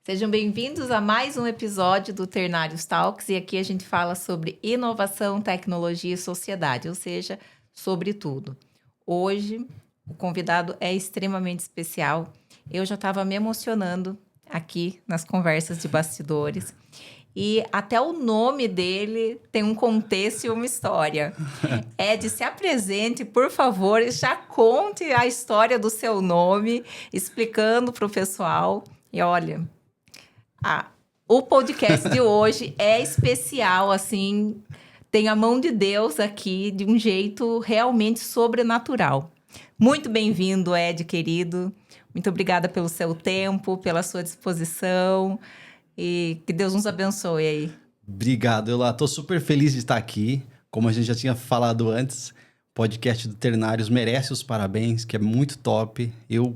Sejam bem-vindos a mais um episódio do Ternários Talks, e aqui a gente fala sobre inovação, tecnologia e sociedade, ou seja, sobre tudo. Hoje, o convidado é extremamente especial. Eu já estava me emocionando aqui nas conversas de bastidores, e até o nome dele tem um contexto e uma história. Ed, se apresente, por favor, e já conte a história do seu nome, explicando para o pessoal. E olha... o podcast de hoje é especial, assim, tem a mão de Deus aqui de um jeito realmente sobrenatural. Muito bem-vindo, Ed, querido. Muito obrigada pelo seu tempo, pela sua disposição e que Deus nos abençoe aí. Obrigado, Elá. Estou super feliz de estar aqui. Como a gente já tinha falado antes, o podcast do Ternários merece os parabéns, que é muito top.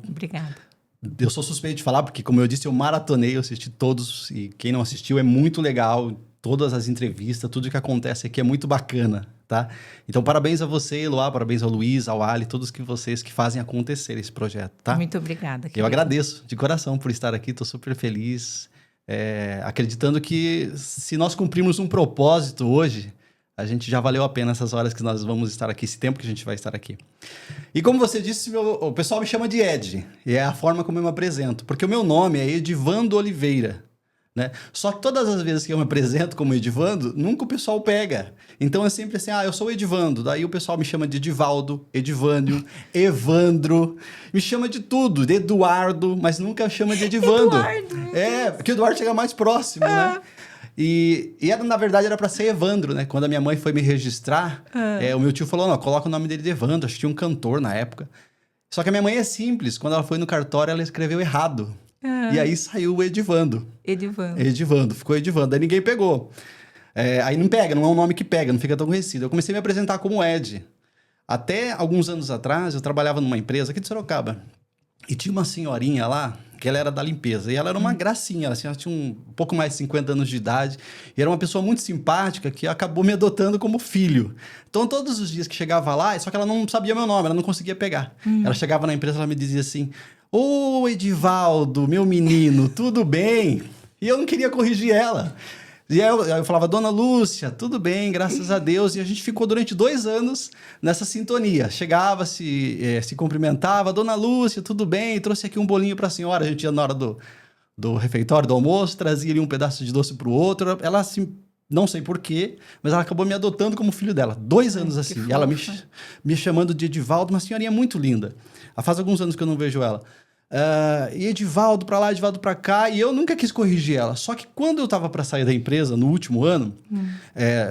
Obrigada. Eu sou suspeito de falar, porque como eu disse, eu maratonei, eu assisti todos, e quem não assistiu é muito legal, todas as entrevistas, tudo que acontece aqui é muito bacana, tá? Então, parabéns a você, Eloá, parabéns ao Luiz, ao Ali, todos vocês que fazem acontecer esse projeto, tá? Muito obrigada. Eu agradeço de coração por estar aqui, estou super feliz, acreditando que se nós cumprirmos um propósito hoje, a gente já valeu a pena essas horas que nós vamos estar aqui, esse tempo que a gente vai estar aqui. E como você disse, o pessoal me chama de Ed, e é a forma como eu me apresento, porque o meu nome é Edivando Oliveira, né? Só que todas as vezes que eu me apresento como Edivando, nunca o pessoal pega. Então é sempre assim, eu sou o Edivando, daí o pessoal me chama de Edivaldo, Edivânio, Evandro, me chama de tudo, de Eduardo, mas nunca chama de Edivando. Eduardo, porque o Eduardo chega mais próximo, né? E na verdade era para ser Evandro, né? Quando a minha mãe foi me registrar, o meu tio falou, não, coloca o nome dele de Evandro, acho que tinha um cantor na época. Só que a minha mãe é simples, quando ela foi no cartório ela escreveu errado. E aí saiu o Edivando. Edivando, ficou Edivando, aí ninguém pegou. Aí não pega, não é um nome que pega, não fica tão conhecido. Eu comecei a me apresentar como Ed. Até alguns anos atrás, eu trabalhava numa empresa aqui de Sorocaba. E tinha uma senhorinha lá, que ela era da limpeza. E ela era uma gracinha, ela tinha um pouco mais de 50 anos de idade. E era uma pessoa muito simpática que acabou me adotando como filho. Então, todos os dias que chegava lá, só que ela não sabia meu nome, ela não conseguia pegar. Ela chegava na empresa, ela me dizia assim, ô Edivaldo, meu menino, tudo bem? E eu não queria corrigir ela. E aí eu falava, Dona Lúcia, tudo bem, graças a Deus. E a gente ficou durante 2 anos nessa sintonia. Chegava, se cumprimentava, Dona Lúcia, tudo bem? Trouxe aqui um bolinho para a senhora. A gente ia na hora do refeitório, do almoço, trazia ali um pedaço de doce para o outro. Ela, assim, não sei porquê, mas ela acabou me adotando como filho dela. 2 anos assim. E ela me chamando de Edivaldo, uma senhorinha muito linda. Faz alguns anos que eu não vejo ela. E Edivaldo pra lá, Edivaldo pra cá, e eu nunca quis corrigir ela. Só que quando eu tava pra sair da empresa, no último ano,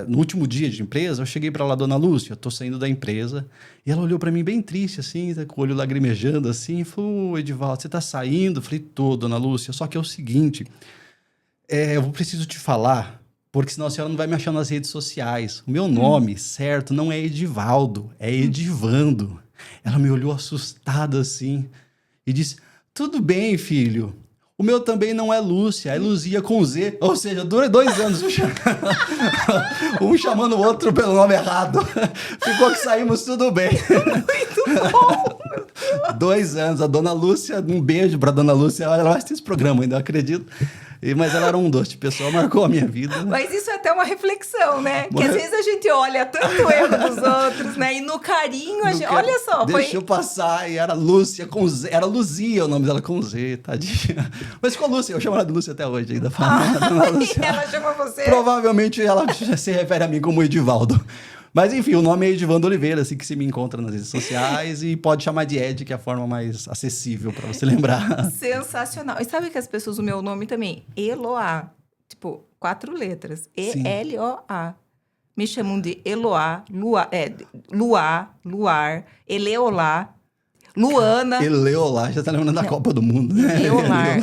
no último dia de empresa, eu cheguei pra lá, Dona Lúcia, eu tô saindo da empresa, e ela olhou pra mim bem triste, assim, com o olho lagrimejando, assim, e falou, Edivaldo, você tá saindo? Eu falei, tô, Dona Lúcia, só que é o seguinte, eu preciso te falar, porque senão a senhora não vai me achar nas redes sociais. O meu nome, certo, não é Edivaldo, é Edivando. Ela me olhou assustada, assim, e disse... Tudo bem, filho. O meu também não é Lúcia, é Luzia com Z. Ou seja, dura 2 anos. Um chamando o outro pelo nome errado. Ficou que saímos tudo bem. Muito bom. 2 anos. A Dona Lúcia, um beijo pra Dona Lúcia. Ela vai assistir esse programa ainda, eu acredito. Mas ela era um doce de pessoa, marcou a minha vida. Mas isso é até uma reflexão, né? Que às vezes a gente olha tanto o erro dos outros, né? E no carinho, a gente... olha só. Deixa eu passar, e era Lúcia com Z. Era Luzia o nome dela com Z, tadinha. Mas ficou Lúcia, eu chamo ela de Lúcia até hoje ainda. E ela chama você? Provavelmente ela se refere a mim como Edivaldo. Mas enfim, o nome é Edivando Oliveira, assim que se me encontra nas redes sociais, e pode chamar de Ed, que é a forma mais acessível para você lembrar. Sensacional. E sabe que as pessoas, o meu nome também, Eloá, tipo, 4 letras, E-L-O-A. Me chamam de Eloá, Luar, Eleolá, Luana. Eleolá, já tá lembrando da Copa do Mundo, né?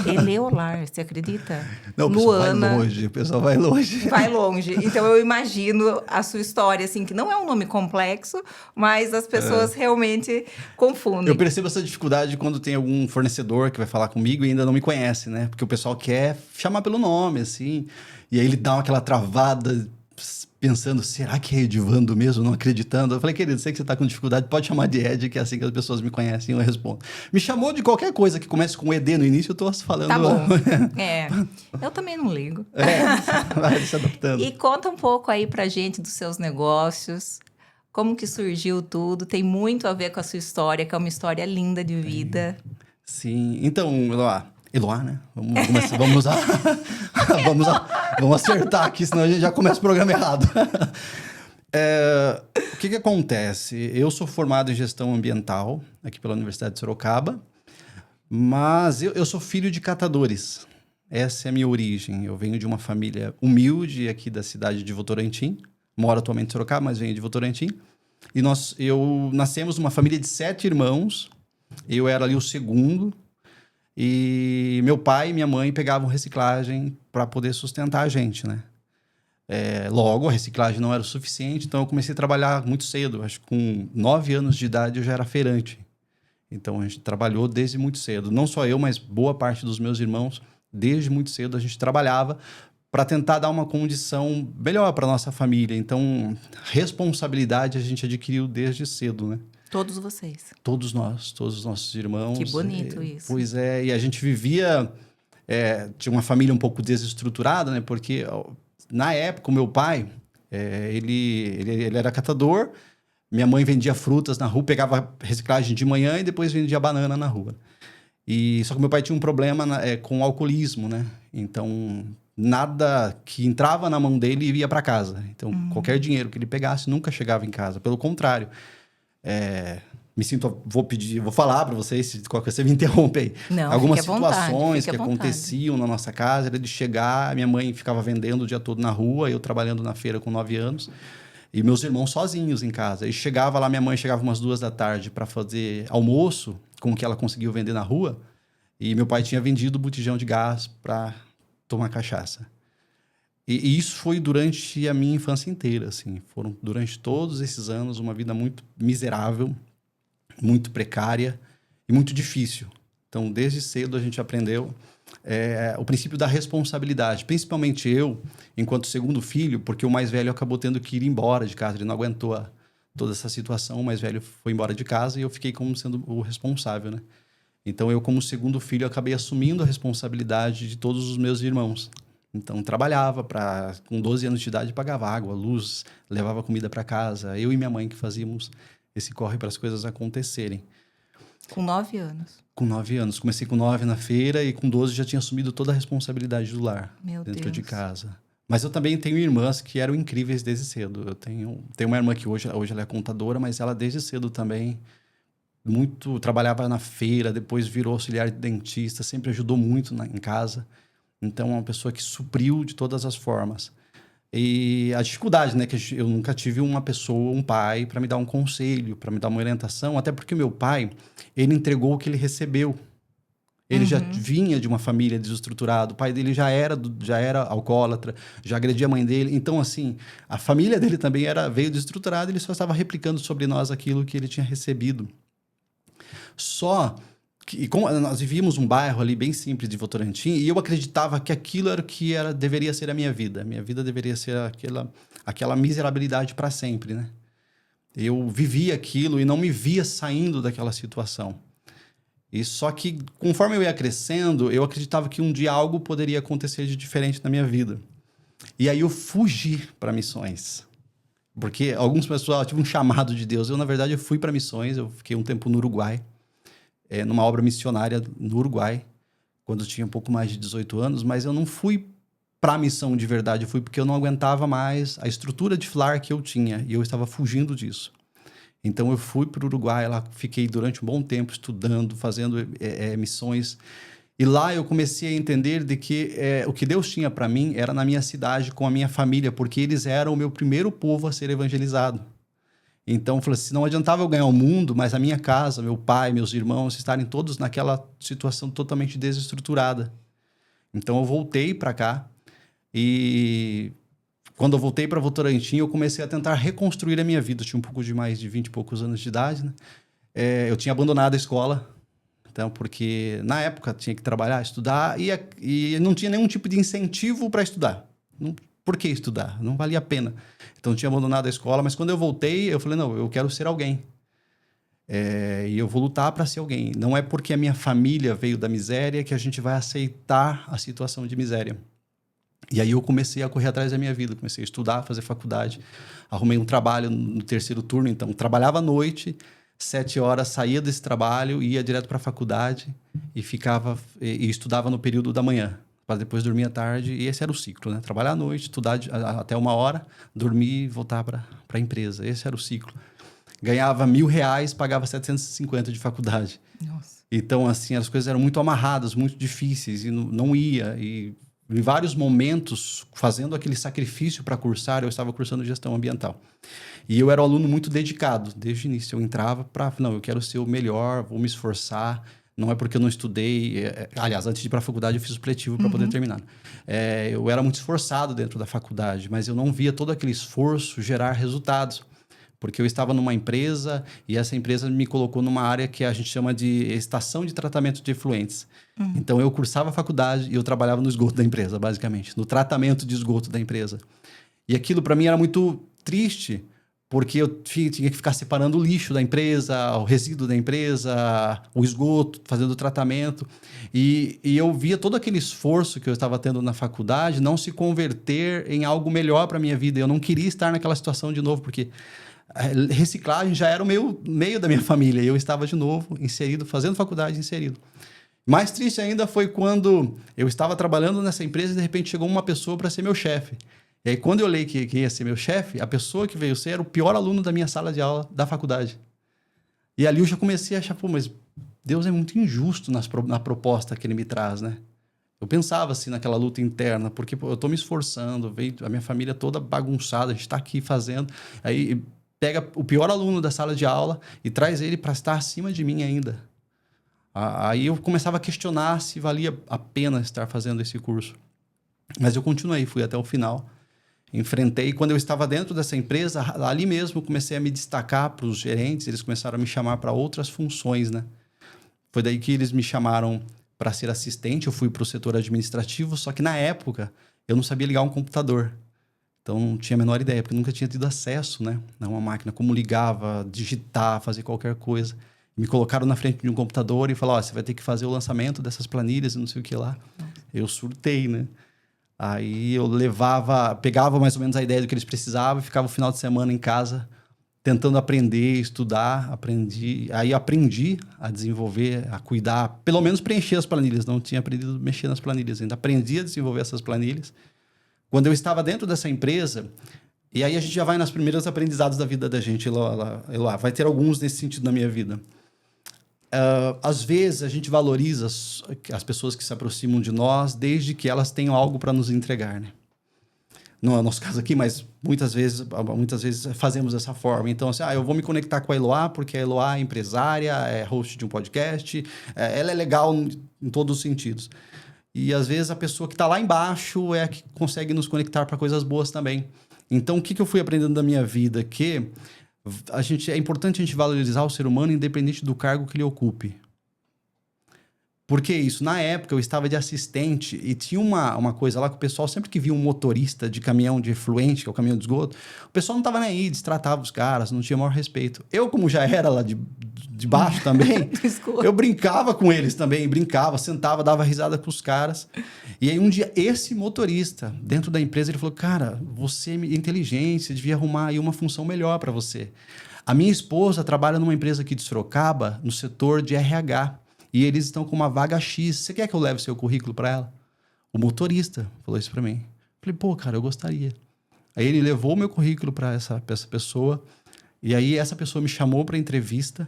Eleolar, você acredita? Não, Luana. O pessoal vai longe. Vai longe. Então, eu imagino a sua história, assim, que não é um nome complexo, mas as pessoas realmente confundem. Eu percebo essa dificuldade quando tem algum fornecedor que vai falar comigo e ainda não me conhece, né? Porque o pessoal quer chamar pelo nome, assim, e aí ele dá aquela travada... pensando, será que é Edivando mesmo? Não acreditando. Eu falei, querido, sei que você está com dificuldade, pode chamar de Ed, que é assim que as pessoas me conhecem, eu respondo. Me chamou de qualquer coisa que comece com ED no início, eu estou falando... Tá bom. Eu também não ligo. Vai se adaptando. E conta um pouco aí pra gente dos seus negócios, como que surgiu tudo, tem muito a ver com a sua história, que é uma história linda de vida. Sim, então, Eloá, né? Vamos usar. Vamos acertar aqui, senão a gente já começa o programa errado. O que acontece? Eu sou formado em gestão ambiental aqui pela Universidade de Sorocaba, mas eu sou filho de catadores. Essa é a minha origem. Eu venho de uma família humilde aqui da cidade de Votorantim. Moro atualmente em Sorocaba, mas venho de Votorantim. E eu nascemos numa família de 7 irmãos. Eu era ali o segundo. E meu pai e minha mãe pegavam reciclagem para poder sustentar a gente, né? Logo, a reciclagem não era o suficiente, então eu comecei a trabalhar muito cedo. Acho que com 9 anos de idade eu já era feirante. Então a gente trabalhou desde muito cedo. Não só eu, mas boa parte dos meus irmãos, desde muito cedo a gente trabalhava para tentar dar uma condição melhor para nossa família. Então, responsabilidade a gente adquiriu desde cedo, né? Todos vocês. Todos nós, todos os nossos irmãos. Que bonito isso. Pois é, e a gente vivia... tinha uma família um pouco desestruturada, né? Porque na época o meu pai, ele era catador, minha mãe vendia frutas na rua, pegava reciclagem de manhã e depois vendia banana na rua. Só que meu pai tinha um problema com o alcoolismo, né? Então, nada que entrava na mão dele ia para casa. Então, qualquer dinheiro que ele pegasse nunca chegava em casa. Pelo contrário, vou falar para vocês, se qualquer coisa você me interrompe aí. Não, algumas fique à vontade, situações fique que à vontade. aconteciam na nossa casa, era de chegar, minha mãe ficava vendendo o dia todo na rua, eu trabalhando na feira com 9 anos, e meus irmãos sozinhos em casa. E chegava lá, minha mãe chegava umas 2 da tarde para fazer almoço, com o que ela conseguiu vender na rua, e meu pai tinha vendido botijão de gás para tomar cachaça. E isso foi durante a minha infância inteira, assim. Foram, durante todos esses anos, uma vida muito miserável, muito precária e muito difícil. Então, desde cedo a gente aprendeu o princípio da responsabilidade. Principalmente eu, enquanto segundo filho, porque o mais velho acabou tendo que ir embora de casa. Ele não aguentou toda essa situação. O mais velho foi embora de casa e eu fiquei como sendo o responsável, né? Então, eu como segundo filho, acabei assumindo a responsabilidade de todos os meus irmãos. Então, trabalhava com 12 anos de idade, pagava água, luz, levava comida para casa. Eu e minha mãe que fazíamos esse corre para as coisas acontecerem. Com 9 anos. Com 9 anos. Comecei com 9 na feira e com 12 já tinha assumido toda a responsabilidade do lar dentro de casa. Mas eu também tenho irmãs que eram incríveis desde cedo. Eu tenho uma irmã que hoje ela é contadora, mas ela desde cedo também trabalhava na feira, depois virou auxiliar de dentista, sempre ajudou muito em casa. Então, é uma pessoa que supriu de todas as formas. E a dificuldade, né? Que eu nunca tive uma pessoa, um pai, para me dar um conselho, para me dar uma orientação. Até porque meu pai, ele entregou o que ele recebeu. Ele já vinha de uma família desestruturada. O pai dele já era alcoólatra, já agredia a mãe dele. Então, assim, a família dele também veio desestruturada. Ele só estava replicando sobre nós aquilo que ele tinha recebido. Só que como nós vivíamos um bairro ali bem simples de Votorantim, e eu acreditava que aquilo era o que deveria ser a minha vida. Minha vida deveria ser aquela miserabilidade para sempre, né? Eu vivia aquilo e não me via saindo daquela situação. E só que, conforme eu ia crescendo, eu acreditava que um dia algo poderia acontecer de diferente na minha vida. E aí eu fugi para missões. Porque alguns pessoal tive um chamado de Deus. Eu, na verdade, eu fui para missões. Eu fiquei um tempo no Uruguai, numa obra missionária no Uruguai, quando eu tinha um pouco mais de 18 anos, mas eu não fui para a missão de verdade, eu fui porque eu não aguentava mais a estrutura de FLAR que eu tinha, e eu estava fugindo disso. Então eu fui para o Uruguai, lá fiquei durante um bom tempo estudando, fazendo missões, e lá eu comecei a entender de que o que Deus tinha para mim era na minha cidade, com a minha família, porque eles eram o meu primeiro povo a ser evangelizado. Então, eu falei assim, não adiantava eu ganhar o mundo, mas a minha casa, meu pai, meus irmãos, estarem todos naquela situação totalmente desestruturada. Então, eu voltei para cá e quando eu voltei para Votorantim, eu comecei a tentar reconstruir a minha vida. Eu tinha um pouco de mais de 20 e poucos anos de idade, né? Eu tinha abandonado a escola, então, porque na época tinha que trabalhar, estudar e não tinha nenhum tipo de incentivo para estudar. por que estudar? Não valia a pena. Então, eu tinha abandonado a escola, mas quando eu voltei, eu falei, não, eu quero ser alguém. E eu vou lutar para ser alguém. Não é porque a minha família veio da miséria que a gente vai aceitar a situação de miséria. E aí eu comecei a correr atrás da minha vida, comecei a estudar, fazer faculdade, arrumei um trabalho no terceiro turno, então trabalhava à noite, 7 horas, saía desse trabalho, ia direto para a faculdade e estudava no período da manhã, para depois dormir à tarde, e esse era o ciclo, né? Trabalhar à noite, estudar até 1 hora, dormir e voltar para a empresa, esse era o ciclo. Ganhava R$1.000, pagava 750 de faculdade. Nossa. Então, assim, as coisas eram muito amarradas, muito difíceis, e não ia. E em vários momentos, fazendo aquele sacrifício para cursar, eu estava cursando gestão ambiental. E eu era um aluno muito dedicado. Desde o início, eu entrava para... Não, eu quero ser o melhor, vou me esforçar. Não é porque eu não estudei... Aliás, antes de ir para a faculdade, eu fiz o supletivo para poder terminar. Eu era muito esforçado dentro da faculdade, mas eu não via todo aquele esforço gerar resultados. Porque eu estava numa empresa e essa empresa me colocou numa área que a gente chama de estação de tratamento de efluentes. Então, eu cursava a faculdade e eu trabalhava no esgoto da empresa, basicamente. No tratamento de esgoto da empresa. E aquilo, para mim, era muito triste, porque eu tinha que ficar separando o lixo da empresa, o resíduo da empresa, o esgoto, fazendo o tratamento. E eu via todo aquele esforço que eu estava tendo na faculdade não se converter em algo melhor para a minha vida. Eu não queria estar naquela situação de novo, porque... reciclagem já era o meio da minha família. E eu estava de novo inserido, fazendo faculdade, inserido. Mais triste ainda foi quando eu estava trabalhando nessa empresa e de repente chegou uma pessoa para ser meu chefe. E aí quando eu olhei que ia ser meu chefe, a pessoa que veio ser era o pior aluno da minha sala de aula da faculdade. E ali eu já comecei a achar, pô, mas Deus é muito injusto na proposta que ele me traz, né? Eu pensava assim naquela luta interna, porque pô, eu estou me esforçando, veio a minha família toda bagunçada, a gente está aqui fazendo, aí... pega o pior aluno da sala de aula e traz ele para estar acima de mim ainda. Aí eu começava a questionar se valia a pena estar fazendo esse curso. Mas eu continuei, fui até o final. Enfrentei. Quando eu estava dentro dessa empresa, ali mesmo comecei a me destacar para os gerentes, eles começaram a me chamar para outras funções, né? Foi daí que eles me chamaram para ser assistente, eu fui para o setor administrativo, só que na época eu não sabia ligar um computador. Então, não tinha a menor ideia, porque eu nunca tinha tido acesso, né, a uma máquina, como ligava, digitar, fazer qualquer coisa. Me colocaram na frente de um computador e falaram, você vai ter que fazer o lançamento dessas planilhas e não sei o que lá. Eu surtei, né? Aí eu pegava mais ou menos a ideia do que eles precisavam e ficava o final de semana em casa tentando aprender, estudar, Aí aprendi a desenvolver, a cuidar, pelo menos preencher as planilhas. Não tinha aprendido a mexer nas planilhas ainda. Aprendi a desenvolver essas planilhas. Quando eu estava dentro dessa empresa, e aí a gente já vai nos primeiros aprendizados da vida da gente, lá vai ter alguns nesse sentido na minha vida. Às vezes a gente valoriza as pessoas que se aproximam de nós desde que elas tenham algo para nos entregar, né? Não é o nosso caso aqui, mas muitas vezes fazemos dessa forma. Então, assim, eu vou me conectar com a Eloá porque a Eloá é empresária, é host de um podcast, ela é legal em todos os sentidos. E, às vezes, a pessoa que está lá embaixo é a que consegue nos conectar para coisas boas também. Então, o que eu fui aprendendo da minha vida? Que é importante a gente valorizar o ser humano independente do cargo que ele ocupe. Por que isso? Na época, eu estava de assistente e tinha uma coisa lá que o pessoal, sempre que via um motorista de caminhão de efluente, que é o caminhão de esgoto, o pessoal não estava nem aí, destratava os caras, não tinha o maior respeito. Eu, como já era lá de baixo também, eu brincava com eles também, sentava, dava risada com os caras. E aí um dia, esse motorista, dentro da empresa, ele falou, cara, você é inteligente, você devia arrumar aí uma função melhor para você. A minha esposa trabalha numa empresa aqui de Sorocaba, no setor de RH. E eles estão com uma vaga X. Você quer que eu leve seu currículo para ela? O motorista falou isso para mim. Falei, pô, cara, eu gostaria. Aí ele levou o meu currículo para essa pessoa. E aí essa pessoa me chamou para entrevista.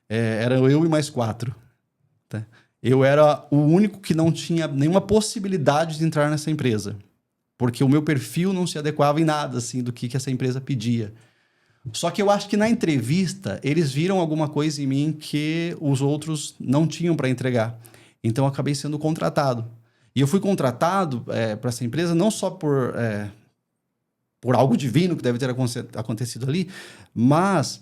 Era eu e mais 4. Tá? Eu era o único que não tinha nenhuma possibilidade de entrar nessa empresa. Porque o meu perfil não se adequava em nada assim, do que essa empresa pedia. Só que eu acho que na entrevista eles viram alguma coisa em mim que os outros não tinham para entregar. Então eu acabei sendo contratado. E eu fui contratado para essa empresa não só por algo divino que deve ter acontecido ali, mas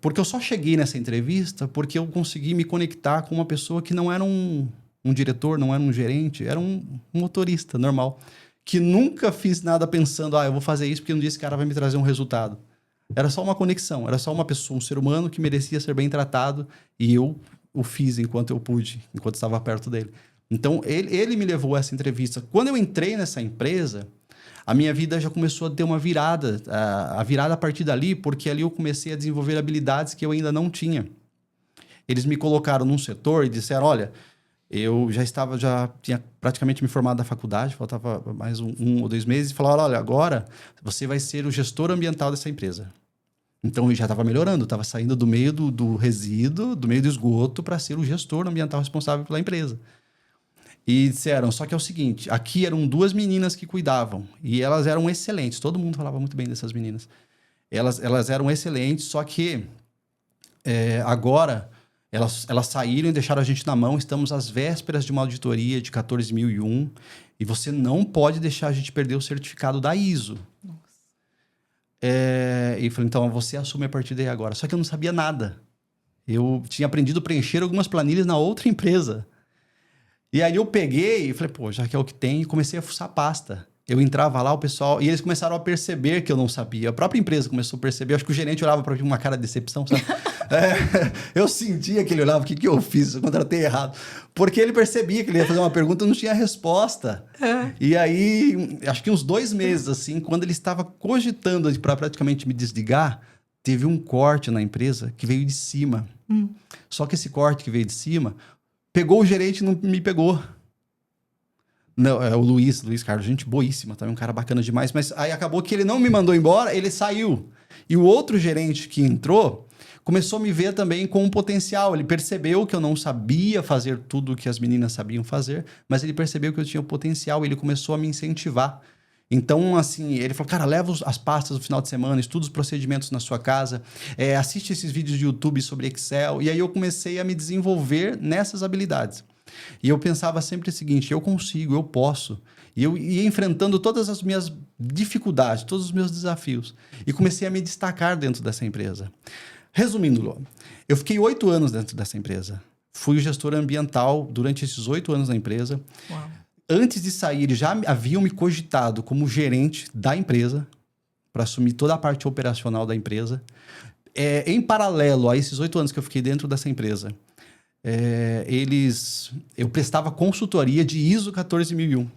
porque eu só cheguei nessa entrevista porque eu consegui me conectar com uma pessoa que não era um diretor, não era um gerente, era um motorista normal, que nunca fiz nada pensando, eu vou fazer isso porque um dia esse cara vai me trazer um resultado. Era só uma conexão, era só uma pessoa, um ser humano que merecia ser bem tratado e eu o fiz enquanto eu pude, enquanto estava perto dele. Então, ele me levou a essa entrevista. Quando eu entrei nessa empresa, a minha vida já começou a ter uma virada. A virada a partir dali, porque ali eu comecei a desenvolver habilidades que eu ainda não tinha. Eles me colocaram num setor e disseram, olha, eu já tinha praticamente me formado da faculdade, faltava mais um ou 2 meses, e falaram, olha, agora você vai ser o gestor ambiental dessa empresa. Então, eu já estava melhorando, estava saindo do meio do resíduo, do meio do esgoto, para ser o gestor ambiental responsável pela empresa. E disseram, só que é o seguinte, aqui eram 2 meninas que cuidavam, e elas eram excelentes, todo mundo falava muito bem dessas meninas. Elas eram excelentes, só que agora elas saíram e deixaram a gente na mão, estamos às vésperas de uma auditoria de 14.001, e você não pode deixar a gente perder o certificado da ISO. Nossa. E falei, então você assume a partir daí agora. Só que eu não sabia nada. Eu tinha aprendido a preencher algumas planilhas na outra empresa. E aí eu peguei e falei, já que é o que tem, e comecei a fuçar a pasta. Eu entrava lá, o pessoal... E eles começaram a perceber que eu não sabia. A própria empresa começou a perceber. Acho que o gerente olhava para mim com uma cara de decepção, sabe? Eu sentia que ele olhava, o que eu fiz? Eu contratei errado. Porque ele percebia que ele ia fazer uma pergunta e não tinha resposta. E aí, acho que uns 2 meses, assim, quando ele estava cogitando para praticamente me desligar, teve um corte na empresa que veio de cima. Só que esse corte que veio de cima... Pegou o gerente e não me pegou. Não, é o Luiz Carlos, gente boíssima, também um cara bacana demais. Mas aí acabou que ele não me mandou embora, ele saiu. E o outro gerente que entrou começou a me ver também com um potencial. Ele percebeu que eu não sabia fazer tudo o que as meninas sabiam fazer, mas ele percebeu que eu tinha o potencial e ele começou a me incentivar. Então, assim, ele falou, cara, leva as pastas no final de semana, estuda os procedimentos na sua casa, assiste esses vídeos de YouTube sobre Excel. E aí eu comecei a me desenvolver nessas habilidades. E eu pensava sempre o seguinte, eu consigo, eu posso. E eu ia enfrentando todas as minhas dificuldades, todos os meus desafios. E comecei a me destacar dentro dessa empresa. Resumindo, eu fiquei 8 anos dentro dessa empresa. Fui o gestor ambiental durante esses 8 anos na empresa. Uau. Antes de sair, eles já haviam me cogitado como gerente da empresa para assumir toda a parte operacional da empresa. Em paralelo a esses 8 anos que eu fiquei dentro dessa empresa, eu prestava consultoria de ISO 14001.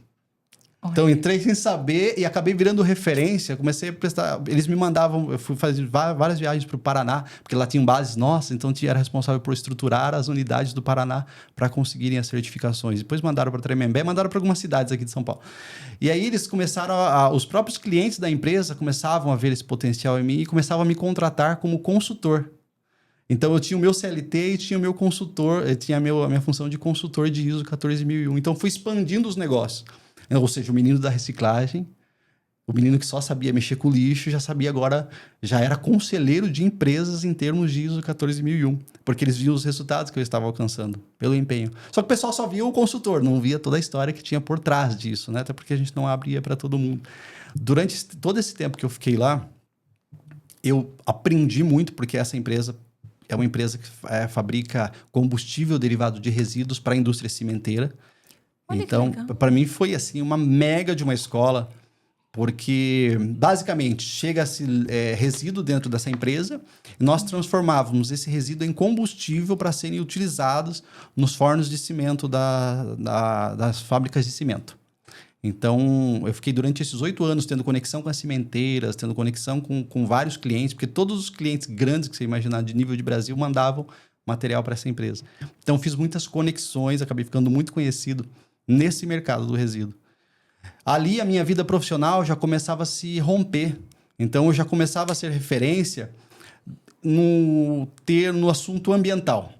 Então, entrei sem saber e acabei virando referência. Comecei a prestar... Eles me mandavam... Eu fui fazer várias viagens para o Paraná, porque lá tinham bases nossas, então era responsável por estruturar as unidades do Paraná para conseguirem as certificações. Depois mandaram para Tremembé, mandaram para algumas cidades aqui de São Paulo. E aí eles começaram os próprios clientes da empresa começavam a ver esse potencial em mim e começavam a me contratar como consultor. Então, eu tinha o meu CLT e tinha o meu consultor, eu tinha a minha função de consultor de ISO 14001. Então, fui expandindo os negócios. Ou seja, o menino da reciclagem, o menino que só sabia mexer com lixo, já sabia agora, já era conselheiro de empresas em termos de ISO 14001, porque eles viam os resultados que eu estava alcançando, pelo empenho. Só que o pessoal só via o consultor, não via toda a história que tinha por trás disso, né? Até porque a gente não abria para todo mundo. Durante todo esse tempo que eu fiquei lá, eu aprendi muito, porque essa empresa é uma empresa que fabrica combustível derivado de resíduos para a indústria cimenteira. Olha, então, para mim foi assim uma mega de uma escola, porque basicamente chega-se resíduo dentro dessa empresa e nós transformávamos esse resíduo em combustível para serem utilizados nos fornos de cimento das fábricas de cimento. Então, eu fiquei durante esses 8 anos tendo conexão com as cimenteiras, tendo conexão com vários clientes, porque todos os clientes grandes que você imaginar de nível de Brasil mandavam material para essa empresa. Então, fiz muitas conexões, acabei ficando muito conhecido nesse mercado do resíduo. Ali, a minha vida profissional já começava a se romper. Então, eu já começava a ser referência no assunto ambiental.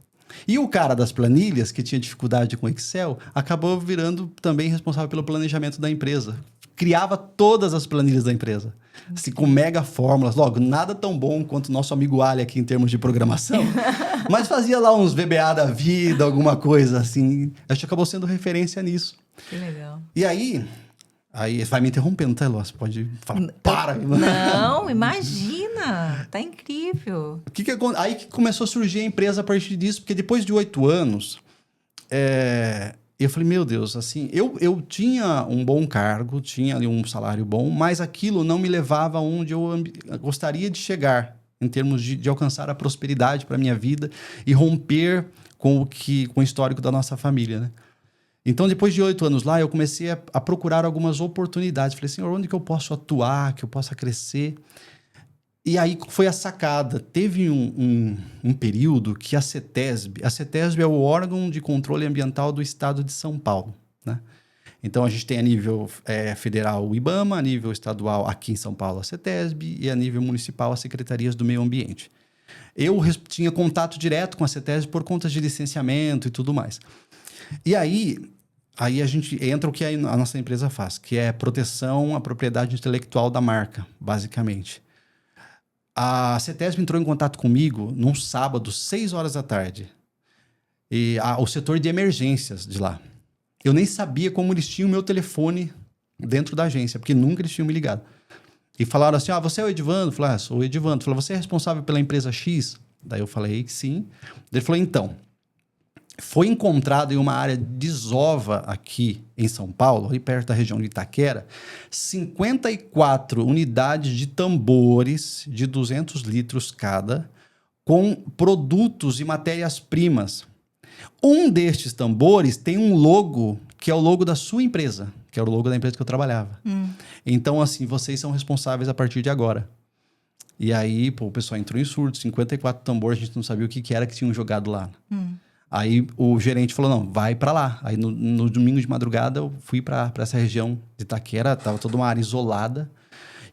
E o cara das planilhas, que tinha dificuldade com Excel, acabou virando também responsável pelo planejamento da empresa. Criava todas as planilhas da empresa. Assim, com mega fórmulas. Logo, nada tão bom quanto o nosso amigo Ali aqui em termos de programação. Mas fazia lá uns VBA da vida, alguma coisa assim. A gente acabou sendo referência nisso. Que legal. E aí vai me interrompendo, tá, Elô? Você pode falar, para! Não, imagina! Tá incrível. Aí que começou a surgir a empresa a partir disso, porque depois de 8 anos, eu falei, meu Deus, assim, eu tinha um bom cargo, tinha ali um salário bom, mas aquilo não me levava onde eu gostaria de chegar, em termos de alcançar a prosperidade para minha vida e romper com o histórico da nossa família, né? Então, depois de 8 anos lá, eu comecei a procurar algumas oportunidades. Falei, Senhor, onde que eu posso atuar, que eu possa crescer? E aí foi a sacada. Teve um período que a CETESB é o órgão de controle ambiental do estado de São Paulo, né? Então, a gente tem a nível federal o IBAMA, a nível estadual aqui em São Paulo a CETESB e a nível municipal as secretarias do meio ambiente. Eu tinha contato direto com a CETESB por conta de licenciamento e tudo mais. E aí a gente entra o que a nossa empresa faz, que é proteção à propriedade intelectual da marca, basicamente. A CETESB entrou em contato comigo num sábado, 6 horas da tarde. E o setor de emergências de lá. Eu nem sabia como eles tinham o meu telefone dentro da agência, porque nunca eles tinham me ligado. E falaram assim, você é o Edivando? Eu falei, sou o Edivando. Falou, você é responsável pela empresa X? Daí eu falei que sim. Ele falou, então, foi encontrado em uma área de desova aqui em São Paulo, ali perto da região de Itaquera, 54 unidades de tambores de 200 litros cada, com produtos e matérias-primas. Um destes tambores tem um logo, que é o logo da sua empresa, que era o logo da empresa que eu trabalhava. Então, assim, vocês são responsáveis a partir de agora. E aí, o pessoal entrou em surto, 54 tambores, a gente não sabia o que era que tinham jogado lá. Aí o gerente falou, não, vai para lá. Aí no domingo de madrugada eu fui para essa região de Itaquera, tava toda uma área isolada.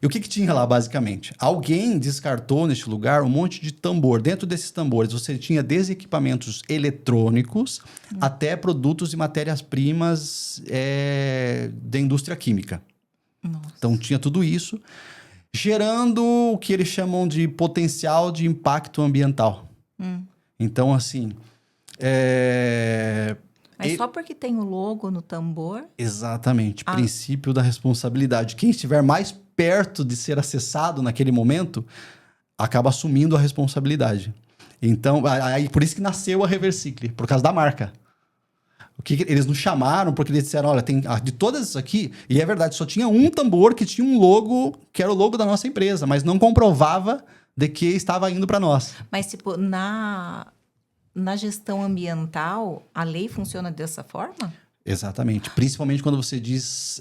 E o que tinha lá, basicamente? Alguém descartou neste lugar um monte de tambor. Dentro desses tambores você tinha desde equipamentos eletrônicos até produtos e matérias-primas da indústria química. Nossa. Então tinha tudo isso, gerando o que eles chamam de potencial de impacto ambiental. Então, assim... Mas só porque tem o logo no tambor? Exatamente. Princípio da responsabilidade. Quem estiver mais perto de ser acessado naquele momento, acaba assumindo a responsabilidade. Então, aí, por isso que nasceu a Reversicle, por causa da marca. Eles nos chamaram porque eles disseram, olha, tem de todas isso aqui, e é verdade, só tinha um tambor que tinha um logo, que era o logo da nossa empresa, mas não comprovava de que estava indo para nós. Mas, tipo, na gestão ambiental, a lei funciona dessa forma? Exatamente. Principalmente quando você diz...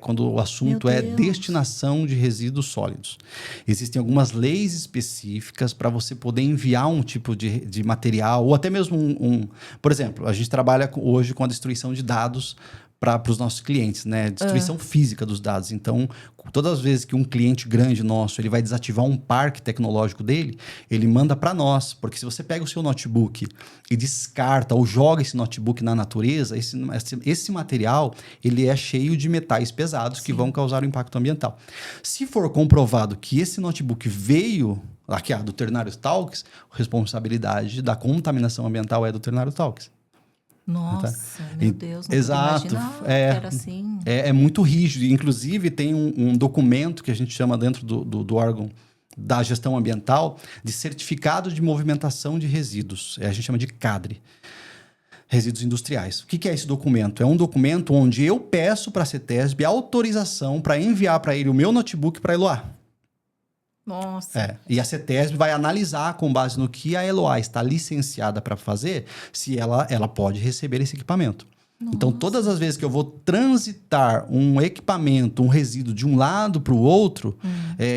quando o assunto é destinação de resíduos sólidos. Existem algumas leis específicas para você poder enviar um tipo de material, ou até mesmo Por exemplo, a gente trabalha hoje com a destruição de dados para os nossos clientes, né? Destruição física dos dados. Então, todas as vezes que um cliente grande nosso ele vai desativar um parque tecnológico dele, ele manda para nós. Porque se você pega o seu notebook e descarta ou joga esse notebook na natureza, esse material ele é cheio de metais pesados que vão causar um impacto ambiental. Se for comprovado que esse notebook veio aqui, do Ternários Talks, a responsabilidade da contaminação ambiental é do Ternários Talks. Nossa, meu Deus, não exato. Que era assim. É muito rígido. Inclusive, tem um documento que a gente chama dentro do órgão da gestão ambiental de certificado de movimentação de resíduos. A gente chama de CADRE. Resíduos industriais. O que é esse documento? É um documento onde eu peço para a CETESB autorização para enviar para ele o meu notebook para a Eloá. Nossa. E a CETESB vai analisar, com base no que a Eloá está licenciada para fazer, se ela pode receber esse equipamento. Nossa. Então, todas as vezes que eu vou transitar um equipamento, um resíduo de um lado para o outro...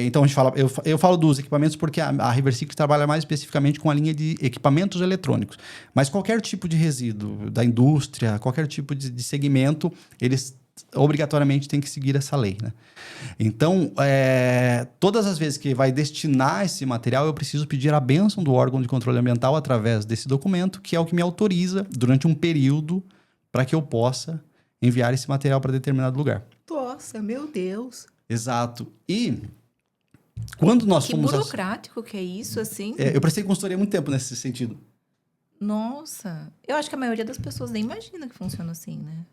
então, a gente fala, eu falo dos equipamentos porque a Reversicle trabalha mais especificamente com a linha de equipamentos eletrônicos. Mas qualquer tipo de resíduo da indústria, qualquer tipo de segmento, eles obrigatoriamente têm que seguir essa lei, né? Então, todas as vezes que vai destinar esse material, eu preciso pedir a bênção do órgão de controle ambiental através desse documento, que é o que me autoriza, durante um período, para que eu possa enviar esse material para determinado lugar. Nossa, meu Deus. Exato. E quando nós fomos... Que burocrático que é isso, assim. Eu prestei consultoria há muito tempo nesse sentido. Nossa. Eu acho que a maioria das pessoas nem imagina que funciona assim, né?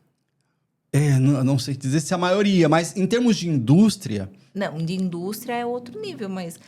Não sei dizer se é a maioria, mas em termos de indústria... Não, de indústria é outro nível, mas...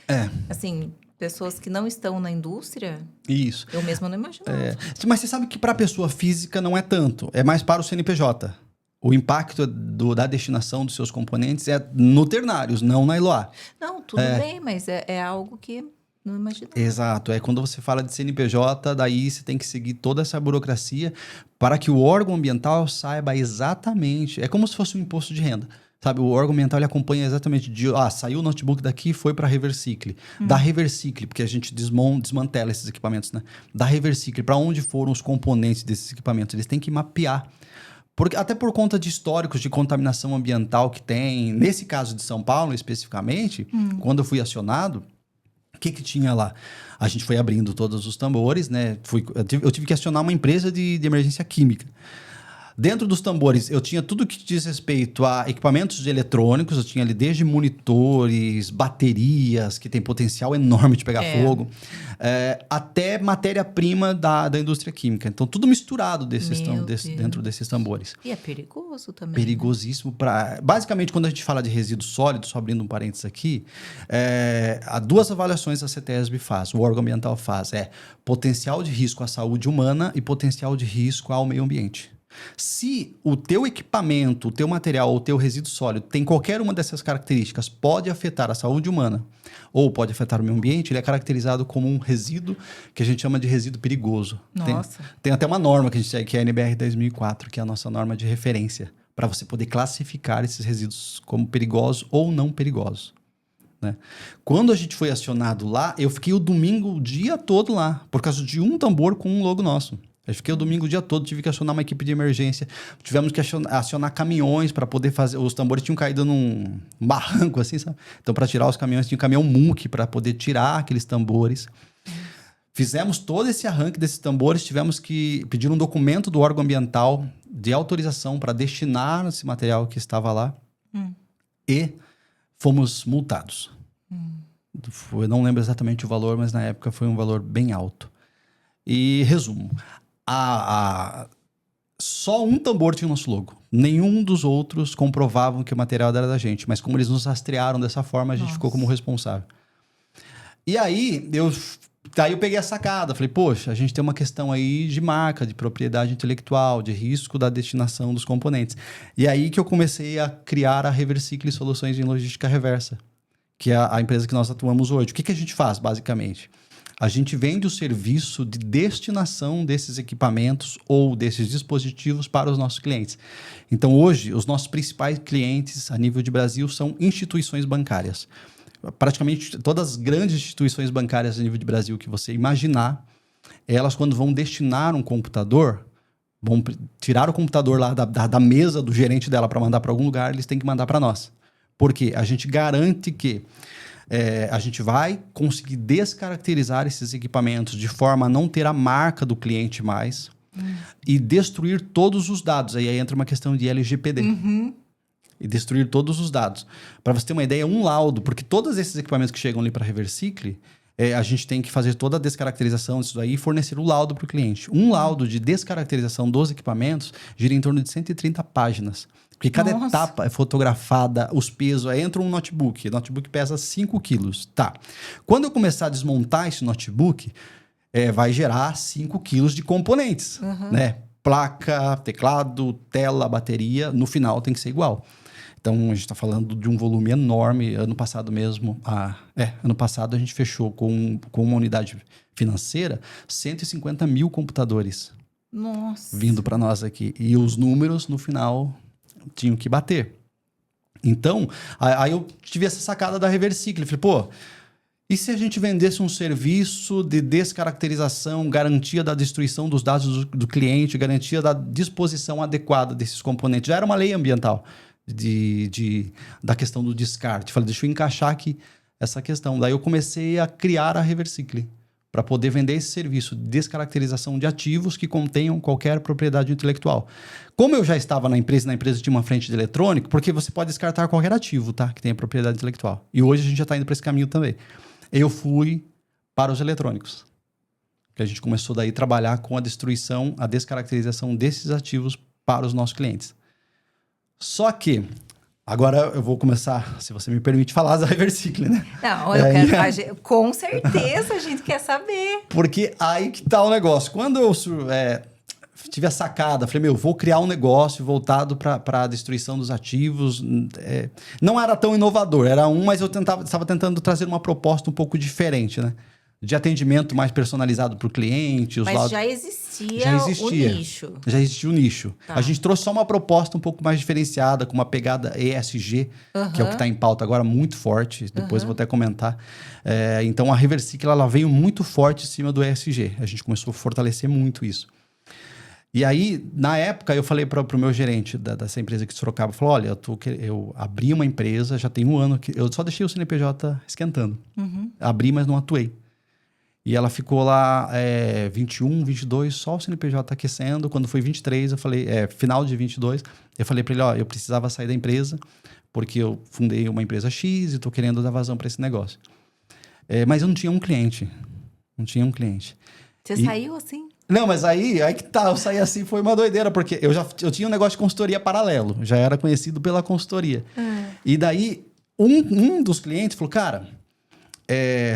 assim, pessoas que não estão na indústria, Isso. eu mesma não imaginava. Mas você sabe que para a pessoa física não é tanto, é mais para o CNPJ. O impacto da destinação dos seus componentes é no Ternários, não na Eloá. Não, tudo bem, mas é algo que não imaginava. Exato. Quando você fala de CNPJ, daí você tem que seguir toda essa burocracia para que o órgão ambiental saiba exatamente. É como se fosse um imposto de renda. Sabe, o órgão ambiental ele acompanha exatamente saiu o notebook daqui, foi para a Reversicle. Da Reversicle, porque a gente desmantela esses equipamentos, né? Da Reversicle, para onde foram os componentes desses equipamentos? Eles têm que mapear. Até por conta de históricos de contaminação ambiental que tem, nesse caso de São Paulo especificamente, quando eu fui acionado, o que tinha lá? A gente foi abrindo todos os tambores, né? Eu tive que acionar uma empresa de emergência química. Dentro dos tambores, eu tinha tudo que diz respeito a equipamentos eletrônicos, eu tinha ali desde monitores, baterias, que tem potencial enorme de pegar fogo, até matéria-prima da indústria química. Então, tudo misturado dentro desses tambores. E é perigoso também. Perigosíssimo. Basicamente, quando a gente fala de resíduos sólidos, só abrindo um parênteses aqui, há duas avaliações a CETESB faz, o órgão ambiental faz. Potencial de risco à saúde humana e potencial de risco ao meio ambiente. Se o teu equipamento, o teu material ou o teu resíduo sólido tem qualquer uma dessas características, pode afetar a saúde humana ou pode afetar o meio ambiente, ele é caracterizado como um resíduo que a gente chama de resíduo perigoso. Nossa. Tem até uma norma que a gente segue, que é a NBR 2004, que é a nossa norma de referência, para você poder classificar esses resíduos como perigosos ou não perigosos. Né? Quando a gente foi acionado lá, eu fiquei o domingo o dia todo lá, por causa de um tambor com um logo nosso. Eu fiquei o domingo o dia todo, tive que acionar uma equipe de emergência. Tivemos que acionar caminhões para poder fazer... Os tambores tinham caído num barranco, assim, sabe? Então, para tirar os caminhões, tinha um caminhão MUC para poder tirar aqueles tambores. Fizemos todo esse arranque desses tambores, tivemos que pedir um documento do órgão ambiental de autorização para destinar esse material que estava lá. E fomos multados. Eu não lembro exatamente o valor, mas na época foi um valor bem alto. E, resumo... Só um tambor tinha o nosso logo. Nenhum dos outros comprovavam que o material era da gente. Mas como eles nos rastrearam dessa forma, a gente ficou como responsável. E aí, eu peguei a sacada. Falei, poxa, a gente tem uma questão aí de marca, de propriedade intelectual, de risco da destinação dos componentes. E aí que eu comecei a criar a Reversicle Soluções em Logística Reversa, que é a empresa que nós atuamos hoje. O que a gente faz, basicamente? A gente vende o serviço de destinação desses equipamentos ou desses dispositivos para os nossos clientes. Então, hoje, os nossos principais clientes a nível de Brasil são instituições bancárias. Praticamente todas as grandes instituições bancárias a nível de Brasil que você imaginar, elas, quando vão destinar um computador, vão tirar o computador lá da mesa do gerente dela para mandar para algum lugar, eles têm que mandar para nós. Por quê? A gente garante que a gente vai conseguir descaracterizar esses equipamentos de forma a não ter a marca do cliente mais e destruir todos os dados. Aí entra uma questão de LGPD. E destruir todos os dados. Para você ter uma ideia, um laudo, porque todos esses equipamentos que chegam ali para a Reversicle, a gente tem que fazer toda a descaracterização disso aí e fornecer o laudo para o cliente. Um laudo de descaracterização dos equipamentos gira em torno de 130 páginas. Porque cada etapa é fotografada, os pesos. Aí entra um notebook. O notebook pesa 5 quilos. Tá. Quando eu começar a desmontar esse notebook, vai gerar 5 quilos de componentes. Né? Placa, teclado, tela, bateria. No final tem que ser igual. Então, a gente está falando de um volume enorme. Ano passado mesmo, ano passado a gente fechou com uma unidade financeira 150 mil computadores. Nossa. Vindo para nós aqui. E os números, no final, tinham que bater. Então, aí eu tive essa sacada da Reversicle. Falei, pô, e se a gente vendesse um serviço de descaracterização, garantia da destruição dos dados do cliente, garantia da disposição adequada desses componentes? Já era uma lei ambiental da questão do descarte. Falei, deixa eu encaixar aqui essa questão. Daí eu comecei a criar a Reversicle para poder vender esse serviço de descaracterização de ativos que contenham qualquer propriedade intelectual. Como eu já estava na empresa tinha uma frente de eletrônico, porque você pode descartar qualquer ativo, tá? Que tenha propriedade intelectual. E hoje a gente já está indo para esse caminho também. Eu fui para os eletrônicos. Que a gente começou daí a trabalhar com a destruição, a descaracterização desses ativos para os nossos clientes. Só que Agora eu vou começar, se você me permite, falar da Reversicle, né? Não, eu quero, com certeza a gente quer saber. Porque aí que tá o negócio. Quando eu tive a sacada, falei, vou criar um negócio voltado para a destruição dos ativos. Não era tão inovador, mas eu estava tentando trazer uma proposta um pouco diferente, né? De atendimento mais personalizado para o cliente. Mas já existia o nicho. Já existia o nicho. Tá. A gente trouxe só uma proposta um pouco mais diferenciada, com uma pegada ESG, que é o que está em pauta agora, muito forte. Depois eu vou até comentar. Então, a Reversicle, ela veio muito forte em cima do ESG. A gente começou a fortalecer muito isso. E aí, na época, eu falei para o meu gerente dessa empresa aqui de Sorocaba, falou, olha, eu abri uma empresa, já tem 1 ano, que eu só deixei o CNPJ esquentando. Abri, mas não atuei. E ela ficou lá 21, 22, só o CNPJ aquecendo. Quando foi 23, eu falei, final de 22, eu falei para ele, eu precisava sair da empresa, porque eu fundei uma empresa X e estou querendo dar vazão para esse negócio. Mas eu não tinha um cliente. Não tinha um cliente. Você saiu assim? Não, mas aí que tá, eu saí assim, foi uma doideira, porque eu tinha um negócio de consultoria paralelo, já era conhecido pela consultoria. E daí, um dos clientes falou, cara,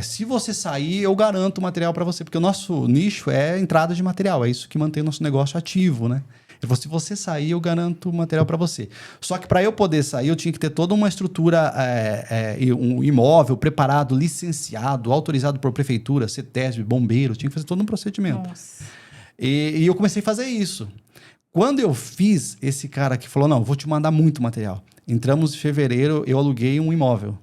se você sair, eu garanto o material para você, porque o nosso nicho é entrada de material, é isso que mantém o nosso negócio ativo, né? Ele falou, se você sair, eu garanto o material para você. Só que para eu poder sair, eu tinha que ter toda uma estrutura, um imóvel preparado, licenciado, autorizado por prefeitura, CETESB, bombeiro, tinha que fazer todo um procedimento. Nossa. E eu comecei a fazer isso. Quando eu fiz, esse cara que falou, não, vou te mandar muito material. Entramos em fevereiro, eu aluguei um imóvel.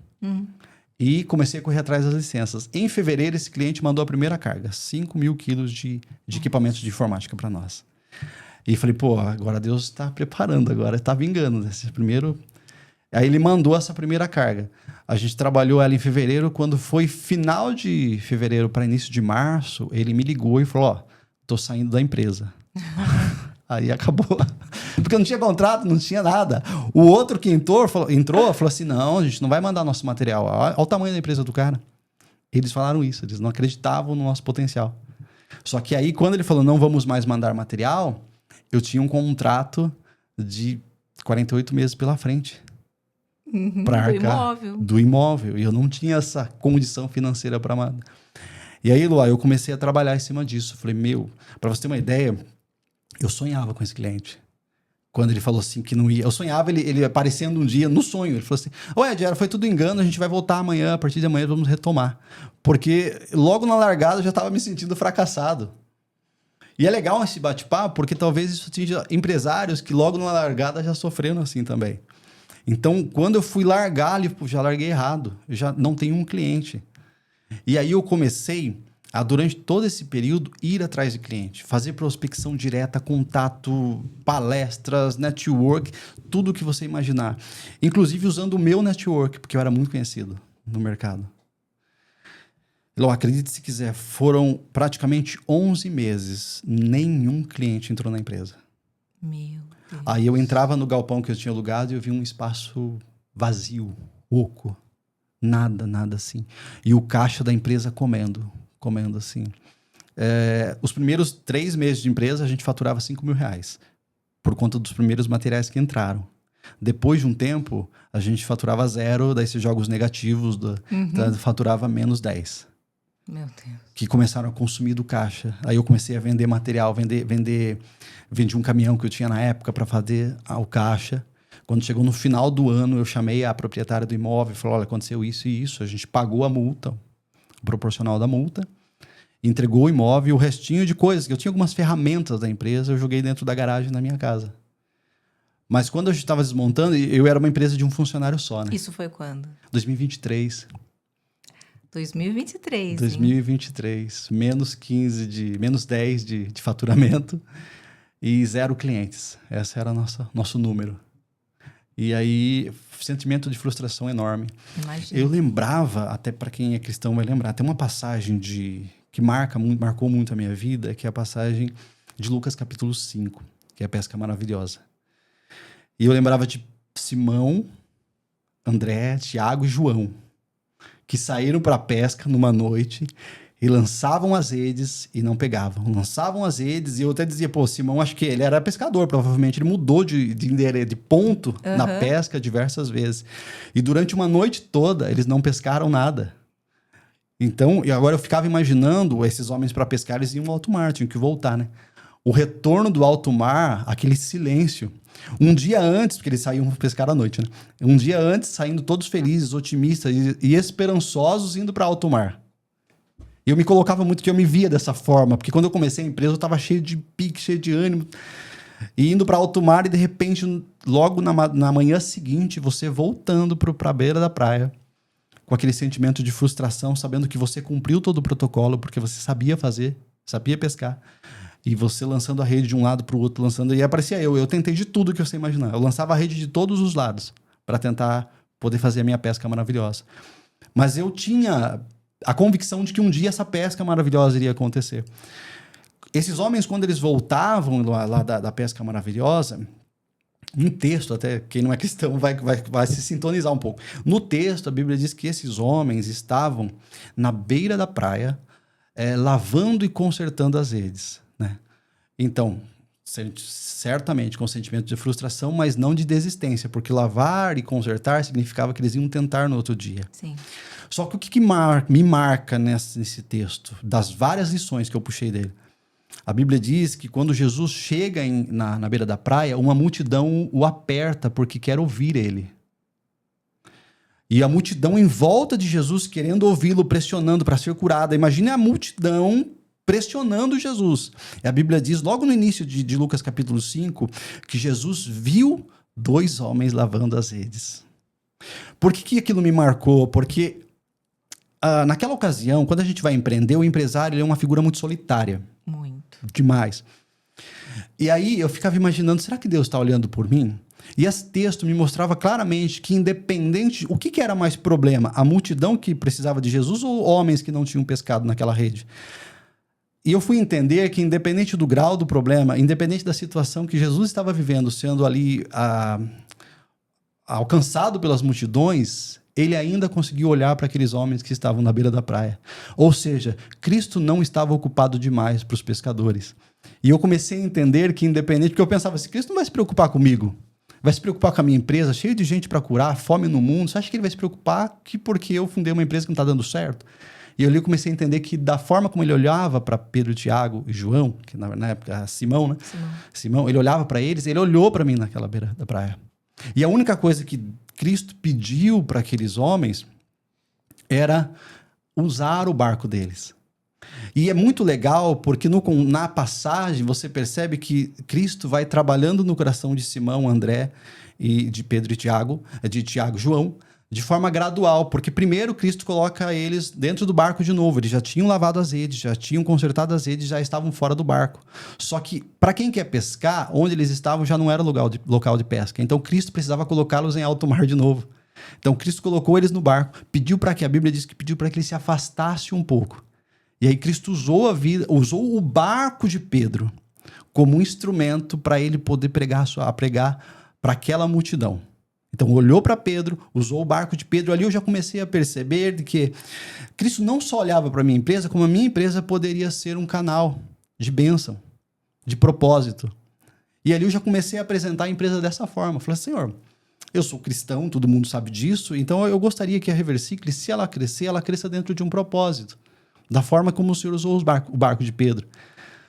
E comecei a correr atrás das licenças. Em fevereiro, esse cliente mandou a primeira carga. 5 mil quilos de equipamentos de informática para nós. E falei, agora Deus está preparando, agora está vingando. Esse primeiro... Aí ele mandou essa primeira carga. A gente trabalhou ela em fevereiro. Quando foi final de fevereiro para início de março, ele me ligou e falou, tô saindo da empresa. Aí acabou. Porque não tinha contrato, não tinha nada. O outro que entrou falou assim, não, a gente não vai mandar nosso material. Olha o tamanho da empresa do cara. Eles falaram isso, eles não acreditavam no nosso potencial. Só que aí, quando ele falou, não vamos mais mandar material, eu tinha um contrato de 48 meses pela frente. Para arcar do imóvel. E eu não tinha essa condição financeira para mandar. E aí, Luá, eu comecei a trabalhar em cima disso. Falei, para você ter uma ideia, eu sonhava com esse cliente. Quando ele falou assim que não ia... Eu sonhava ele aparecendo um dia no sonho. Ele falou assim, Ed, foi tudo engano, a gente vai voltar amanhã, a partir de amanhã vamos retomar. Porque logo na largada eu já estava me sentindo fracassado. E é legal esse bate-papo, porque talvez isso atinja empresários que logo na largada já sofreram assim também. Então, quando eu fui largar, já larguei errado. Eu já não tenho um cliente. E aí eu comecei a, durante todo esse período, ir atrás de cliente. Fazer prospecção direta, contato, palestras, network, tudo o que você imaginar. Inclusive usando o meu network, porque eu era muito conhecido no mercado. Acredite se quiser, foram praticamente 11 meses. Nenhum cliente entrou na empresa. Meu Deus. Aí eu entrava no galpão que eu tinha alugado e eu vi um espaço vazio, oco. Nada assim. E o caixa da empresa comendo assim. Os primeiros 3 meses de empresa, a gente faturava R$5.000, por conta dos primeiros materiais que entraram. Depois de um tempo, a gente faturava 0, daí esses jogos negativos, faturava menos 10. Meu Deus. Que começaram a consumir do caixa. Aí eu comecei a vender material, vendi um caminhão que eu tinha na época para fazer o caixa. Quando chegou no final do ano, eu chamei a proprietária do imóvel e falei, olha, aconteceu isso e isso. A gente pagou a multa, proporcional da multa, entregou o imóvel, o restinho de coisas, que eu tinha algumas ferramentas da empresa, eu joguei dentro da garagem da minha casa. Mas quando a gente estava desmontando, eu era uma empresa de um funcionário só, né? Isso foi quando? 2023. 2023, 2023. Menos 10 de faturamento e 0 clientes. Esse era nosso número. E aí, sentimento de frustração enorme. Imagina. Eu lembrava, até para quem é cristão vai lembrar, tem uma passagem que marcou muito a minha vida, que é a passagem de Lucas capítulo 5, que é a pesca maravilhosa. E eu lembrava de Simão, André, Tiago e João, que saíram para a pesca numa noite E lançavam as redes e não pegavam. Lançavam as redes e eu até dizia, pô, Simão, acho que ele era pescador, provavelmente. Ele mudou de ponto na pesca diversas vezes. E durante uma noite toda, eles não pescaram nada. Então, e agora eu ficava imaginando esses homens para pescar, eles iam ao alto mar, tinham que voltar, né? O retorno do alto mar, aquele silêncio. Um dia antes, porque eles saíam pescar à noite, né? Um dia antes, saindo todos felizes, otimistas e esperançosos, indo para alto mar. Eu me colocava muito que eu me via dessa forma, porque quando eu comecei a empresa eu estava cheio de pique, cheio de ânimo, e indo para alto mar e de repente, logo na manhã seguinte, você voltando para a beira da praia, com aquele sentimento de frustração, sabendo que você cumpriu todo o protocolo, porque você sabia fazer, sabia pescar, e você lançando a rede de um lado para o outro, lançando, e aparecia eu tentei de tudo que você imaginar, eu lançava a rede de todos os lados, para tentar poder fazer a minha pesca maravilhosa. Mas eu tinha a convicção de que um dia essa pesca maravilhosa iria acontecer. Esses homens, quando eles voltavam lá da pesca maravilhosa, um texto, até quem não é cristão vai se sintonizar um pouco. No texto, a Bíblia diz que esses homens estavam na beira da praia, lavando e consertando as redes, né? Então, certamente com sentimento de frustração, mas não de desistência, porque lavar e consertar significava que eles iam tentar no outro dia. Sim. Só que o que me marca nesse texto, das várias lições que eu puxei dele, a Bíblia diz que quando Jesus chega na beira da praia, uma multidão o aperta porque quer ouvir ele. E a multidão em volta de Jesus querendo ouvi-lo, pressionando para ser curada. Imagine a multidão pressionando Jesus. E a Bíblia diz, logo no início de Lucas capítulo 5, que Jesus viu 2 homens lavando as redes. Por que aquilo me marcou? Porque naquela ocasião, quando a gente vai empreender, o empresário ele é uma figura muito solitária. Muito. Demais. E aí eu ficava imaginando, será que Deus está olhando por mim? E esse texto me mostrava claramente que independente... O que era mais problema? A multidão que precisava de Jesus ou homens que não tinham pescado naquela rede? E eu fui entender que independente do grau do problema, independente da situação que Jesus estava vivendo, sendo ali alcançado pelas multidões, ele ainda conseguiu olhar para aqueles homens que estavam na beira da praia. Ou seja, Cristo não estava ocupado demais para os pescadores. E eu comecei a entender que independente... Porque eu pensava assim, Cristo não vai se preocupar comigo. Vai se preocupar com a minha empresa, cheio de gente para curar, fome no mundo. Você acha que ele vai se preocupar porque eu fundei uma empresa que não está dando certo? E eu comecei a entender que da forma como ele olhava para Pedro, Tiago e João, que na época Simão, né? Simão, ele olhava para eles, ele olhou para mim naquela beira da praia. E a única coisa que Cristo pediu para aqueles homens era usar o barco deles. E é muito legal porque na passagem você percebe que Cristo vai trabalhando no coração de Simão, André e de Pedro e Tiago, de Tiago e João, de forma gradual, porque primeiro Cristo coloca eles dentro do barco de novo. Eles já tinham lavado as redes, já tinham consertado as redes, já estavam fora do barco. Só que, para quem quer pescar, onde eles estavam já não era local de pesca. Então, Cristo precisava colocá-los em alto mar de novo. Então, Cristo colocou eles no barco, pediu para que, a Bíblia diz que pediu para que ele se afastasse um pouco. E aí Cristo usou o barco de Pedro como um instrumento para ele poder pregar para aquela multidão. Então, olhou para Pedro, usou o barco de Pedro. Ali eu já comecei a perceber de que Cristo não só olhava para a minha empresa, como a minha empresa poderia ser um canal de bênção, de propósito. E ali eu já comecei a apresentar a empresa dessa forma. Falei, Senhor, eu sou cristão, todo mundo sabe disso, então eu gostaria que a Reversicle, se ela crescer, ela cresça dentro de um propósito. Da forma como o Senhor usou o barco de Pedro.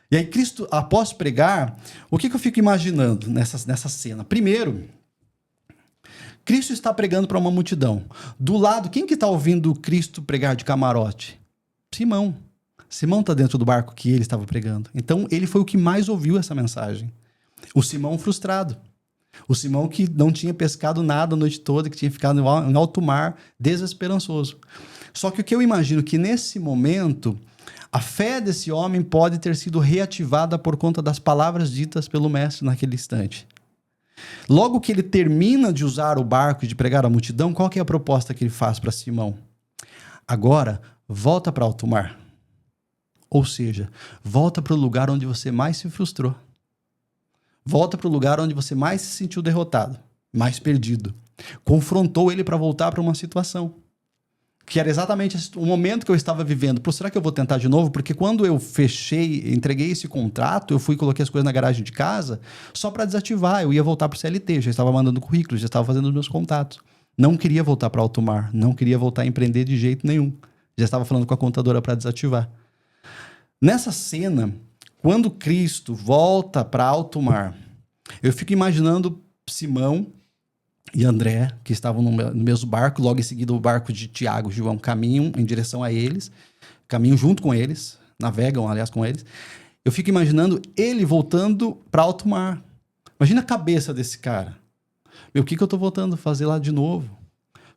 E aí Cristo, após pregar, o que eu fico imaginando nessa cena? Primeiro, Cristo está pregando para uma multidão. Do lado, quem que está ouvindo Cristo pregar de camarote? Simão. Simão está dentro do barco que ele estava pregando. Então, ele foi o que mais ouviu essa mensagem. O Simão frustrado. O Simão que não tinha pescado nada a noite toda, que tinha ficado em alto mar, desesperançoso. Só que o que eu imagino que nesse momento, a fé desse homem pode ter sido reativada por conta das palavras ditas pelo mestre naquele instante. Logo que ele termina de usar o barco e de pregar à multidão, qual que é a proposta que ele faz para Simão? Agora, volta para alto mar. Ou seja, volta para o lugar onde você mais se frustrou. Volta para o lugar onde você mais se sentiu derrotado, mais perdido. Confrontou ele para voltar para uma situação. que era exatamente o momento que eu estava vivendo. Pô, será que eu vou tentar de novo? Porque quando eu entreguei esse contrato, eu fui e coloquei as coisas na garagem de casa só para desativar. Eu ia voltar para o CLT, já estava mandando currículo, já estava fazendo os meus contatos. Não queria voltar para alto mar, não queria voltar a empreender de jeito nenhum. Já estava falando com a contadora para desativar. Nessa cena, quando Cristo volta para alto mar, eu fico imaginando Simão e André, que estavam no mesmo barco, logo em seguida o barco de Tiago e João caminham em direção a eles, caminham junto com eles, navegam, aliás, com eles. Eu fico imaginando ele voltando para alto mar. Imagina a cabeça desse cara. Meu, o que eu tô voltando a fazer lá de novo?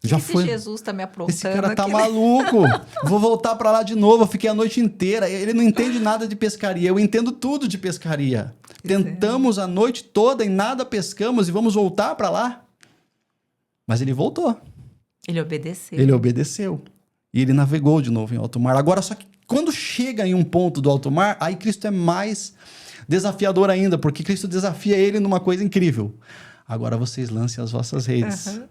Já Esse foi. Jesus tá me aprontando. Esse cara tá aqui, maluco. Vou voltar para lá de novo. Eu fiquei a noite inteira. Ele não entende nada de pescaria. Eu entendo tudo de pescaria. Tentamos a noite toda e nada pescamos e vamos voltar para lá? Mas ele voltou. Ele obedeceu. Ele obedeceu. E ele navegou de novo em alto mar. Agora, só que quando chega em um ponto do alto mar, aí Cristo é mais desafiador ainda, porque Cristo desafia ele numa coisa incrível. Agora vocês lancem as vossas redes. Uhum.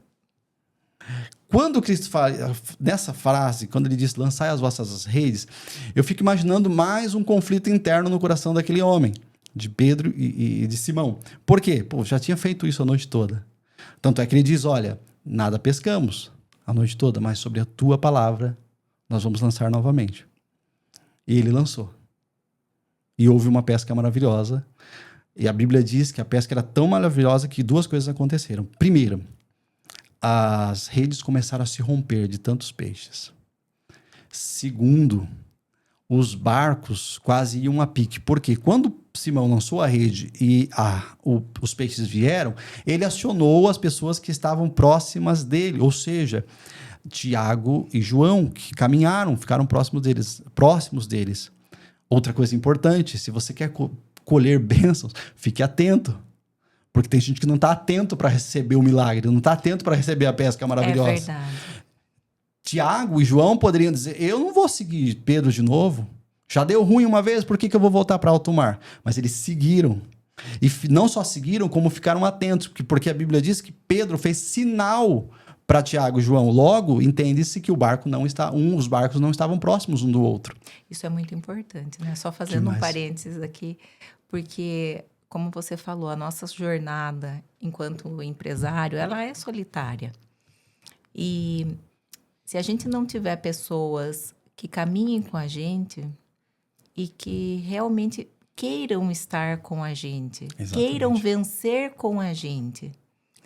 Quando Cristo fala, nessa frase, quando ele diz lançai as vossas redes, eu fico imaginando mais um conflito interno no coração daquele homem, de Pedro e de Simão. Por quê? Pô, já tinha feito isso a noite toda. Tanto é que ele diz, olha, nada pescamos a noite toda, mas sobre a tua palavra nós vamos lançar novamente. E ele lançou. E houve uma pesca maravilhosa. E a Bíblia diz que a pesca era tão maravilhosa que duas coisas aconteceram. Primeiro, as redes começaram a se romper de tantos peixes. Segundo, os barcos quase iam a pique. Porque quando Simão lançou a rede e os peixes vieram, ele acionou as pessoas que estavam próximas dele, ou seja, Tiago e João, que caminharam, ficaram próximos deles. Outra coisa importante, se você quer colher bênçãos, fique atento. Porque tem gente que não está atento para receber o milagre, não está atento para receber a pesca maravilhosa. É verdade. Tiago e João poderiam dizer, eu não vou seguir Pedro de novo. Já deu ruim uma vez, por que eu vou voltar para alto mar? Mas eles seguiram. E não só seguiram, como ficaram atentos. Porque a Bíblia diz que Pedro fez sinal para Tiago e João. Logo, entende-se que os barcos não estavam próximos um do outro. Isso é muito importante, né? Só fazendo um parênteses aqui, porque, como você falou, a nossa jornada enquanto empresário, ela é solitária. E se a gente não tiver pessoas que caminhem com a gente e que realmente queiram estar com a gente, queiram vencer com a gente,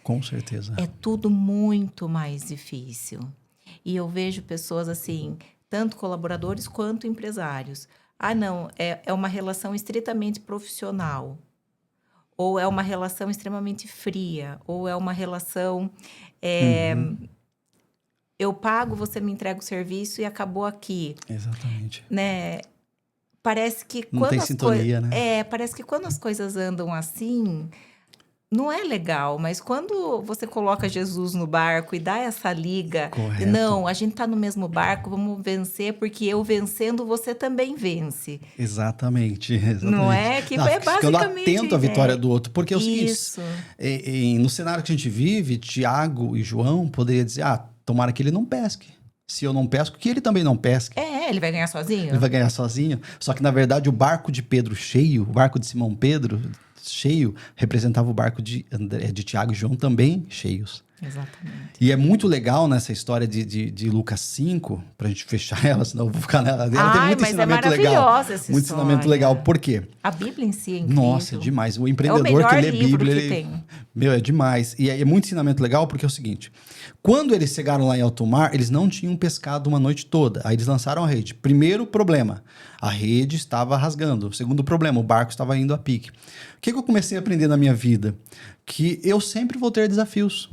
com certeza. é tudo muito mais difícil. E eu vejo pessoas assim, tanto colaboradores quanto empresários. Ah, não, é uma relação estritamente profissional. Ou é uma relação extremamente fria. Ou é uma relação... Eu pago, você me entrega o serviço e acabou aqui. Exatamente. Né? Parece que não quando tem sintonia, né? Parece que quando as coisas andam assim, não é legal. Mas quando você coloca Jesus no barco e dá essa liga, correto. Não, a gente está no mesmo barco, vamos vencer, porque eu vencendo, você também vence. Exatamente. Não é? Que é basicamente... Ficando atento à vitória do outro. Porque é o Isso. seguinte, no cenário que a gente vive, Tiago e João poderiam dizer, tomara que ele não pesque. Se eu não pesco, que ele também não pesque. Ele vai ganhar sozinho? Ele vai ganhar sozinho. Só que, na verdade, o barco de Pedro cheio, o barco de Simão Pedro cheio, representava o barco de Tiago e João também cheios. Exatamente. E é muito legal nessa história de Lucas 5, pra gente fechar ela, senão eu vou ficar nela. Ela tem muito ensinamento legal. Essa muito história. Ensinamento legal. Por quê? A Bíblia em si é incrível. Nossa, é demais. O empreendedor que lê Bíblia, é demais. E é muito ensinamento legal porque é o seguinte, quando eles chegaram lá em alto mar, eles não tinham pescado uma noite toda. Aí eles lançaram a rede. Primeiro problema, a rede estava rasgando. Segundo problema, o barco estava indo a pique. O que eu comecei a aprender na minha vida? Que eu sempre vou ter desafios.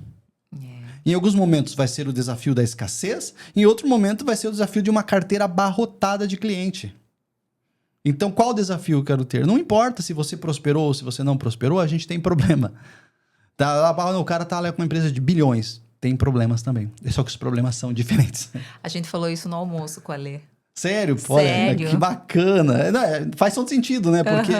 Em alguns momentos vai ser o desafio da escassez, em outro momento vai ser o desafio de uma carteira abarrotada de cliente. Então, qual desafio eu quero ter? Não importa se você prosperou ou se você não prosperou, a gente tem problema. O cara tá lá com uma empresa de bilhões, tem problemas também. Só que os problemas são diferentes. A gente falou isso no almoço com a Lê. Sério? Olha, que bacana. Faz todo sentido, né? Porque...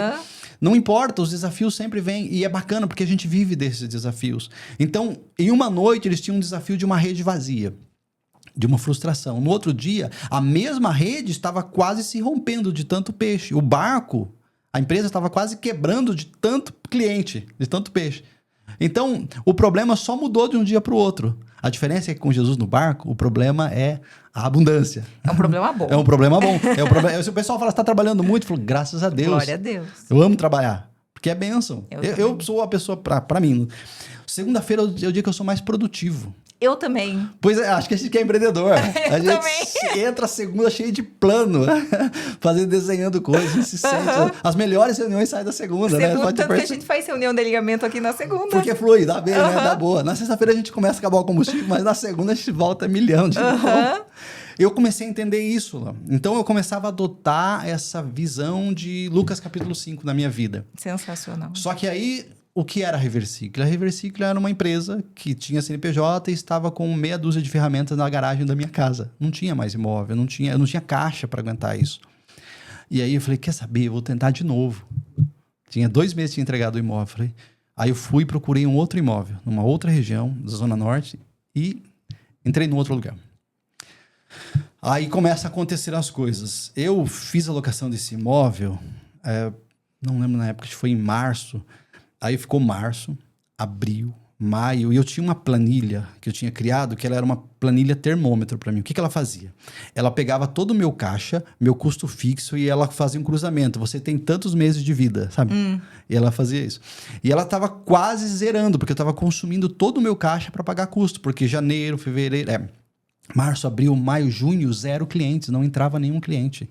Não importa, os desafios sempre vêm. E é bacana porque a gente vive desses desafios. Então, em uma noite, eles tinham um desafio de uma rede vazia. de uma frustração. No outro dia, a mesma rede estava quase se rompendo de tanto peixe. O barco, a empresa estava quase quebrando de tanto cliente, de tanto peixe. Então, o problema só mudou de um dia para o outro. A diferença é que com Jesus no barco, o problema é a abundância. É um problema bom. É um problema bom. Se o pessoal fala, você está trabalhando muito, eu falo, graças a Deus. Glória a Deus. Eu amo trabalhar, porque é bênção. Eu sou a pessoa, para mim, segunda-feira é o dia que eu sou mais produtivo. Eu também. Pois é, acho que a gente que é empreendedor. A gente também. entra segunda cheio de plano, desenhando coisas, a gente se sente. As melhores reuniões saem da segunda, né? Pode Tanto que a gente faz reunião de ligamento aqui na segunda. Porque flui, dá bem, né? Dá boa. Na sexta-feira a gente começa a acabar o combustível, mas na segunda a gente volta milhão de novo. Eu comecei a entender isso. Lá. Então eu começava a adotar essa visão de Lucas capítulo 5 na minha vida. Sensacional. Só que aí, o que era a Reversicle? A Reversicle era uma empresa que tinha CNPJ e estava com meia dúzia de ferramentas na garagem da minha casa. Não tinha mais imóvel, eu não tinha caixa para aguentar isso. E aí eu falei, quer saber? Eu vou tentar de novo. Tinha 2 meses de entregado o imóvel. Aí eu fui e procurei um outro imóvel, numa outra região da Zona Norte e entrei num outro lugar. Aí começa a acontecer as coisas. Eu fiz a locação desse imóvel, não lembro na época, acho que foi em março. Aí ficou março, abril, maio, e eu tinha uma planilha que eu tinha criado, que ela era uma planilha termômetro para mim. O que ela fazia? Ela pegava todo o meu caixa, meu custo fixo, e ela fazia um cruzamento. Você tem tantos meses de vida, sabe? E ela fazia isso. E ela estava quase zerando, porque eu estava consumindo todo o meu caixa para pagar custo, porque janeiro, fevereiro... Março, abril, maio, junho, 0 clientes, não entrava nenhum cliente.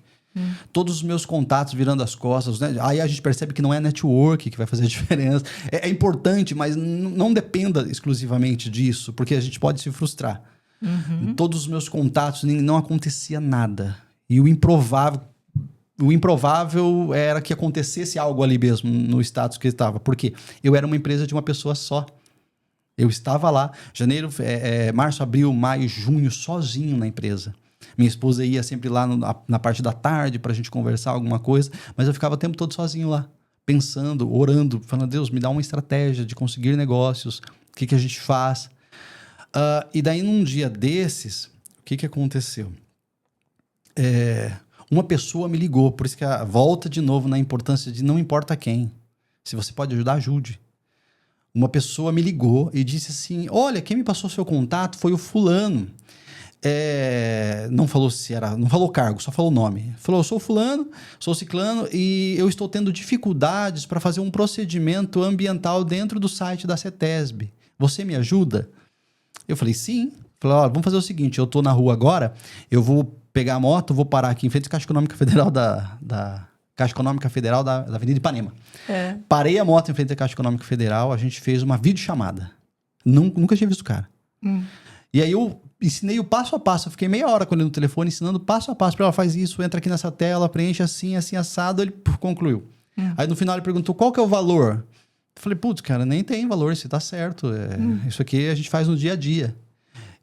Todos os meus contatos virando as costas, né? Aí a gente percebe que não é network que vai fazer a diferença. É importante, mas não dependa exclusivamente disso, porque a gente pode se frustrar. Todos os meus contatos, não acontecia nada. E o improvável era que acontecesse algo ali mesmo, no status que eu estava. Porque eu era uma empresa de uma pessoa só. Eu estava lá, janeiro, março, abril, maio, junho, sozinho na empresa. Minha esposa ia sempre lá na parte da tarde para a gente conversar alguma coisa, mas eu ficava o tempo todo sozinho lá, pensando, orando, falando, Deus, me dá uma estratégia de conseguir negócios, o que a gente faz? E daí, num dia desses, o que aconteceu? Uma pessoa me ligou, por isso que volta de novo na importância de não importa quem. Se você pode ajudar, ajude. Uma pessoa me ligou e disse assim, olha, quem me passou seu contato foi o fulano. Não falou não falou cargo, só falou o nome. Falou, eu sou fulano, sou ciclano e eu estou tendo dificuldades para fazer um procedimento ambiental dentro do site da CETESB. Você me ajuda? Eu falei, sim. Falei, vamos fazer o seguinte, eu estou na rua agora, eu vou pegar a moto, vou parar aqui em frente à Caixa Econômica Federal Caixa Econômica Federal da Avenida Ipanema. Parei a moto em frente à Caixa Econômica Federal, a gente fez uma videochamada. Nunca tinha visto o cara. E aí eu ensinei o passo a passo, eu fiquei meia hora com ele no telefone, ensinando passo a passo para ela, faz isso, entra aqui nessa tela, preenche assim, assim, assado, ele concluiu. Aí no final ele perguntou, qual que é o valor? Eu falei, putz, cara, nem tem valor, isso tá certo. Isso aqui a gente faz no dia a dia.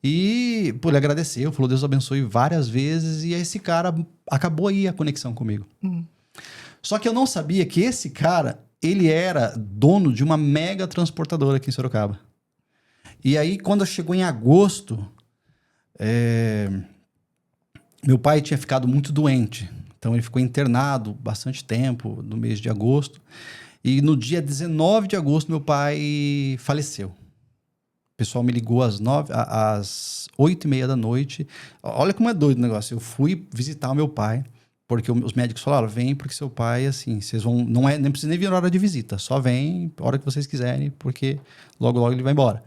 E ele agradeceu, falou, Deus abençoe várias vezes, e esse cara acabou aí a conexão comigo. Só que eu não sabia que esse cara, ele era dono de uma mega transportadora aqui em Sorocaba. E aí, quando chegou em agosto, meu pai tinha ficado muito doente. Então, ele ficou internado bastante tempo, no mês de agosto. E no dia 19 de agosto, meu pai faleceu. O pessoal me ligou às 8h30 da noite. Olha como é doido o negócio. Eu fui visitar o meu pai. Porque os médicos falaram, vem porque seu pai, assim, vocês vão... nem precisa nem vir na hora de visita. Só vem a hora que vocês quiserem, porque logo ele vai embora.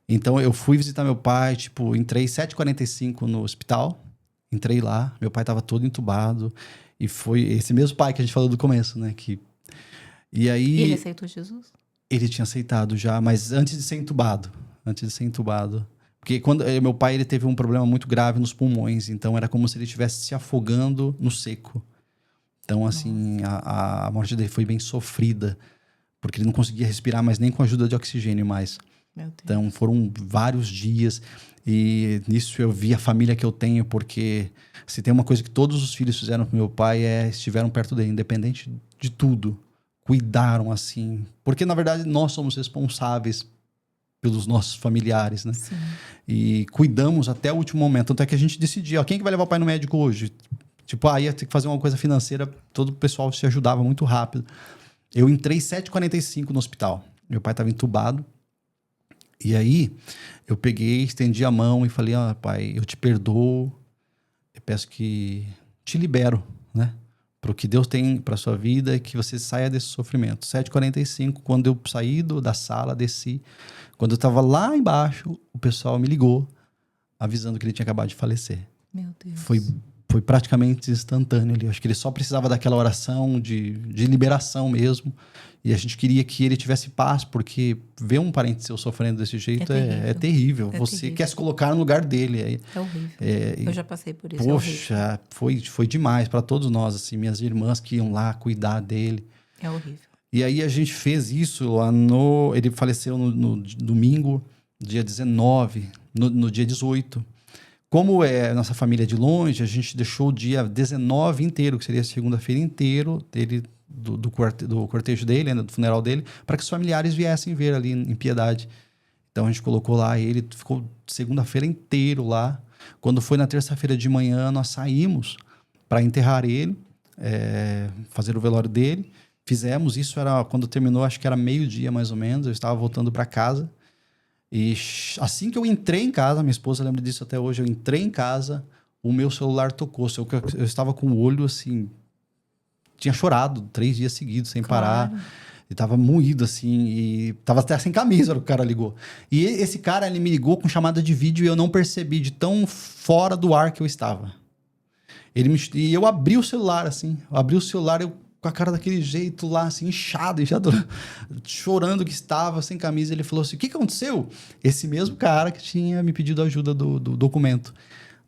Então, eu fui visitar meu pai, entrei 7h45 no hospital. Entrei lá, meu pai estava todo entubado. E foi esse mesmo pai que a gente falou do começo, né? E aí... E ele aceitou Jesus? Ele tinha aceitado já, mas antes de ser entubado. Porque quando meu pai ele teve um problema muito grave nos pulmões, então era como se ele estivesse se afogando no seco. Então, assim, a morte dele foi bem sofrida, porque ele não conseguia respirar mais nem com a ajuda de oxigênio mais. Meu Deus. Então, foram vários dias e nisso eu vi a família que eu tenho, porque se tem uma coisa que todos os filhos fizeram pro meu pai estiveram perto dele, independente de tudo. Cuidaram, assim. Porque, na verdade, nós somos responsáveis pelos nossos familiares, né? Sim. E cuidamos até o último momento. Tanto é que a gente decidia, ó, quem que vai levar o pai no médico hoje? Tipo, ia ter que fazer uma coisa financeira, todo o pessoal se ajudava muito rápido. Eu entrei 7h45 no hospital. Meu pai estava entubado. E aí, eu peguei, estendi a mão e falei, pai, eu te perdoo. Eu peço que te libero, né? Para o que Deus tem para sua vida, que você saia desse sofrimento. 7h45, quando eu saí da sala, desci. Quando eu estava lá embaixo, o pessoal me ligou, avisando que ele tinha acabado de falecer. Meu Deus. Foi praticamente instantâneo ali. Acho que ele só precisava daquela oração de liberação mesmo. E a gente queria que ele tivesse paz, porque ver um parente seu sofrendo desse jeito é terrível. Você terrível. quer se colocar no lugar dele. É horrível. Eu já passei por isso. Poxa, foi demais para todos nós, assim, minhas irmãs que iam lá cuidar dele. É horrível. E aí a gente fez isso lá ele faleceu no domingo, dia 19, no dia 18. Como é nossa família de longe, a gente deixou o dia 19 inteiro, que seria a segunda-feira inteiro, do cortejo dele, né, do funeral dele, para que os familiares viessem ver ali em Piedade. Então a gente colocou lá, ele ficou segunda-feira inteiro lá. Quando foi na terça-feira de manhã, nós saímos para enterrar ele, fazer o velório dele. Fizemos isso, quando terminou, acho que era meio-dia mais ou menos, eu estava voltando para casa. E assim que eu entrei em casa, minha esposa lembra disso até hoje, eu entrei em casa, o meu celular tocou. Eu estava com o olho assim, tinha chorado 3 dias seguidos, sem parar. E tava moído, assim, e tava até sem camisa quando o cara ligou. E esse cara, ele me ligou com chamada de vídeo e eu não percebi de tão fora do ar que eu estava. E eu abri o celular, assim, eu com a cara daquele jeito lá, assim, inchado, chorando que estava, sem camisa. Ele falou assim, o que aconteceu? Esse mesmo cara que tinha me pedido ajuda do documento.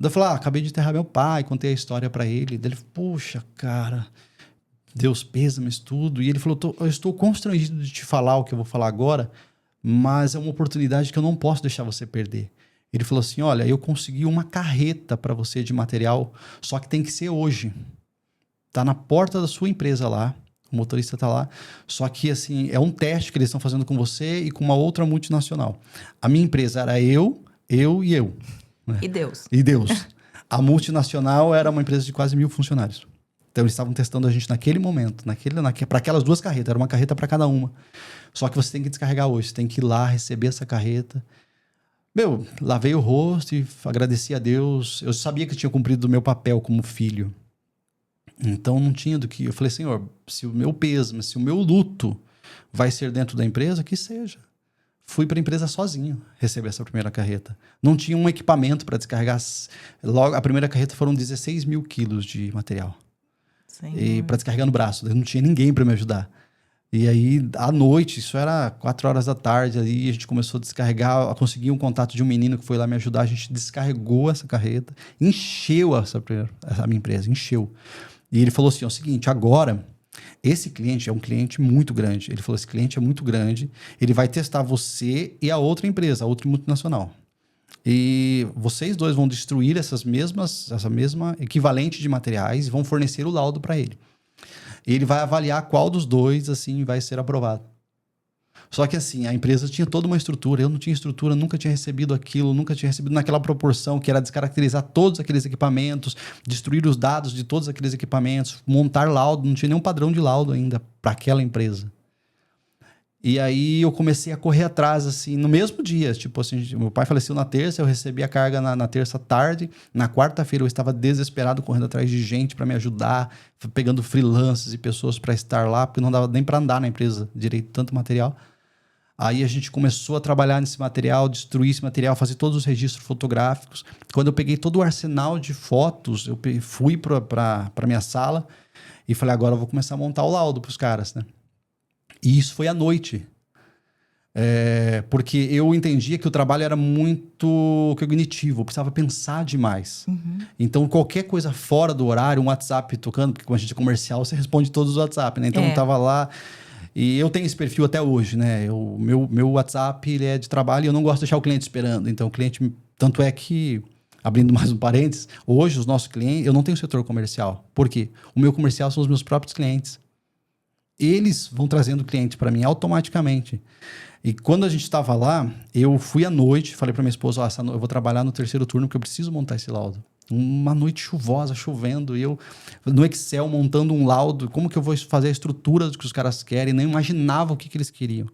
Daí eu falei, acabei de enterrar meu pai, contei a história pra ele. Daí ele, poxa, cara, Deus pêsames, tudo. E ele falou, eu estou constrangido de te falar o que eu vou falar agora, mas é uma oportunidade que eu não posso deixar você perder. Ele falou assim, olha, eu consegui uma carreta para você de material, só que tem que ser hoje. Tá na porta da sua empresa lá, o motorista tá lá, só que assim, é um teste que eles estão fazendo com você e com uma outra multinacional. A minha empresa era eu e eu. Né? E Deus. E Deus. A multinacional era uma empresa de quase 1.000 funcionários. Então eles estavam testando a gente naquele momento, para aquelas 2 carretas, era uma carreta para cada uma. Só que você tem que descarregar hoje, você tem que ir lá receber essa carreta. Lavei o rosto e agradeci a Deus. Eu sabia que eu tinha cumprido o meu papel como filho. Então não tinha do que... Eu falei, Senhor, se o meu peso, se o meu luto vai ser dentro da empresa, que seja. Fui para a empresa sozinho receber essa primeira carreta. Não tinha um equipamento para descarregar. Logo, a primeira carreta foram 16 mil quilos de material. E para descarregar no braço. Não tinha ninguém para me ajudar. E aí, à noite, isso era 4 horas da tarde, aí a gente começou a descarregar, consegui um contato de um menino que foi lá me ajudar, a gente descarregou essa carreta, encheu a minha empresa, encheu. E ele falou assim, o seguinte, agora, esse cliente é um cliente muito grande. Ele falou, esse cliente é muito grande, ele vai testar você e a outra empresa, a outra multinacional. E vocês dois vão destruir essa mesma equivalente de materiais e vão fornecer o laudo para ele. E ele vai avaliar qual dos dois, assim, vai ser aprovado. Só que, assim, a empresa tinha toda uma estrutura. Eu não tinha estrutura, nunca tinha recebido aquilo, nunca tinha recebido naquela proporção, que era descaracterizar todos aqueles equipamentos, destruir os dados de todos aqueles equipamentos, montar laudo. Não tinha nenhum padrão de laudo ainda para aquela empresa. E aí eu comecei a correr atrás, assim, no mesmo dia. Tipo assim, meu pai faleceu na terça, eu recebi a carga na terça tarde. Na quarta-feira eu estava desesperado, correndo atrás de gente para me ajudar, pegando freelancers e pessoas para estar lá, porque não dava nem para andar na empresa direito, tanto material. Aí a gente começou a trabalhar nesse material, destruir esse material, fazer todos os registros fotográficos. Quando eu peguei todo o arsenal de fotos, eu fui para minha sala e falei, agora eu vou começar a montar o laudo para os caras, né? E isso foi à noite. Porque eu entendia que o trabalho era muito cognitivo, eu precisava pensar demais. Uhum. Então, qualquer coisa fora do horário, um WhatsApp tocando, porque quando a gente é comercial, você responde todos os WhatsApp, né? Então, eu estava lá... E eu tenho esse perfil até hoje, né? Meu WhatsApp ele é de trabalho e eu não gosto de deixar o cliente esperando. Então, o cliente... Tanto é que, abrindo mais um parênteses, hoje os nossos clientes... Eu não tenho setor comercial. Por quê? O meu comercial são os meus próprios clientes. eles vão trazendo cliente para mim automaticamente. E quando a gente estava lá, eu fui à noite, falei para minha esposa, eu vou trabalhar no 3º turno porque eu preciso montar esse laudo. Uma noite chuvosa, chovendo, e eu no Excel montando um laudo, como que eu vou fazer a estrutura do que os caras querem, nem imaginava o que eles queriam.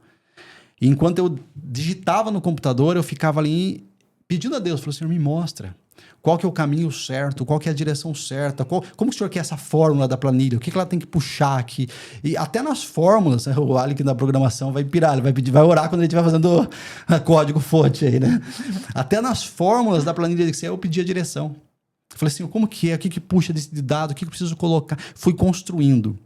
E enquanto eu digitava no computador, eu ficava ali pedindo a Deus, falei, Senhor, me mostra. Qual que é o caminho certo? Qual que é a direção certa? Como que o senhor quer essa fórmula da planilha? O que ela tem que puxar aqui? E até nas fórmulas, né? O Alec da programação vai pirar, ele vai orar quando ele estiver fazendo código-fonte aí, né? Até nas fórmulas da planilha de Excel eu pedi a direção. Eu falei assim, como que é? O que puxa desse dado? O que eu preciso colocar? Fui construindo.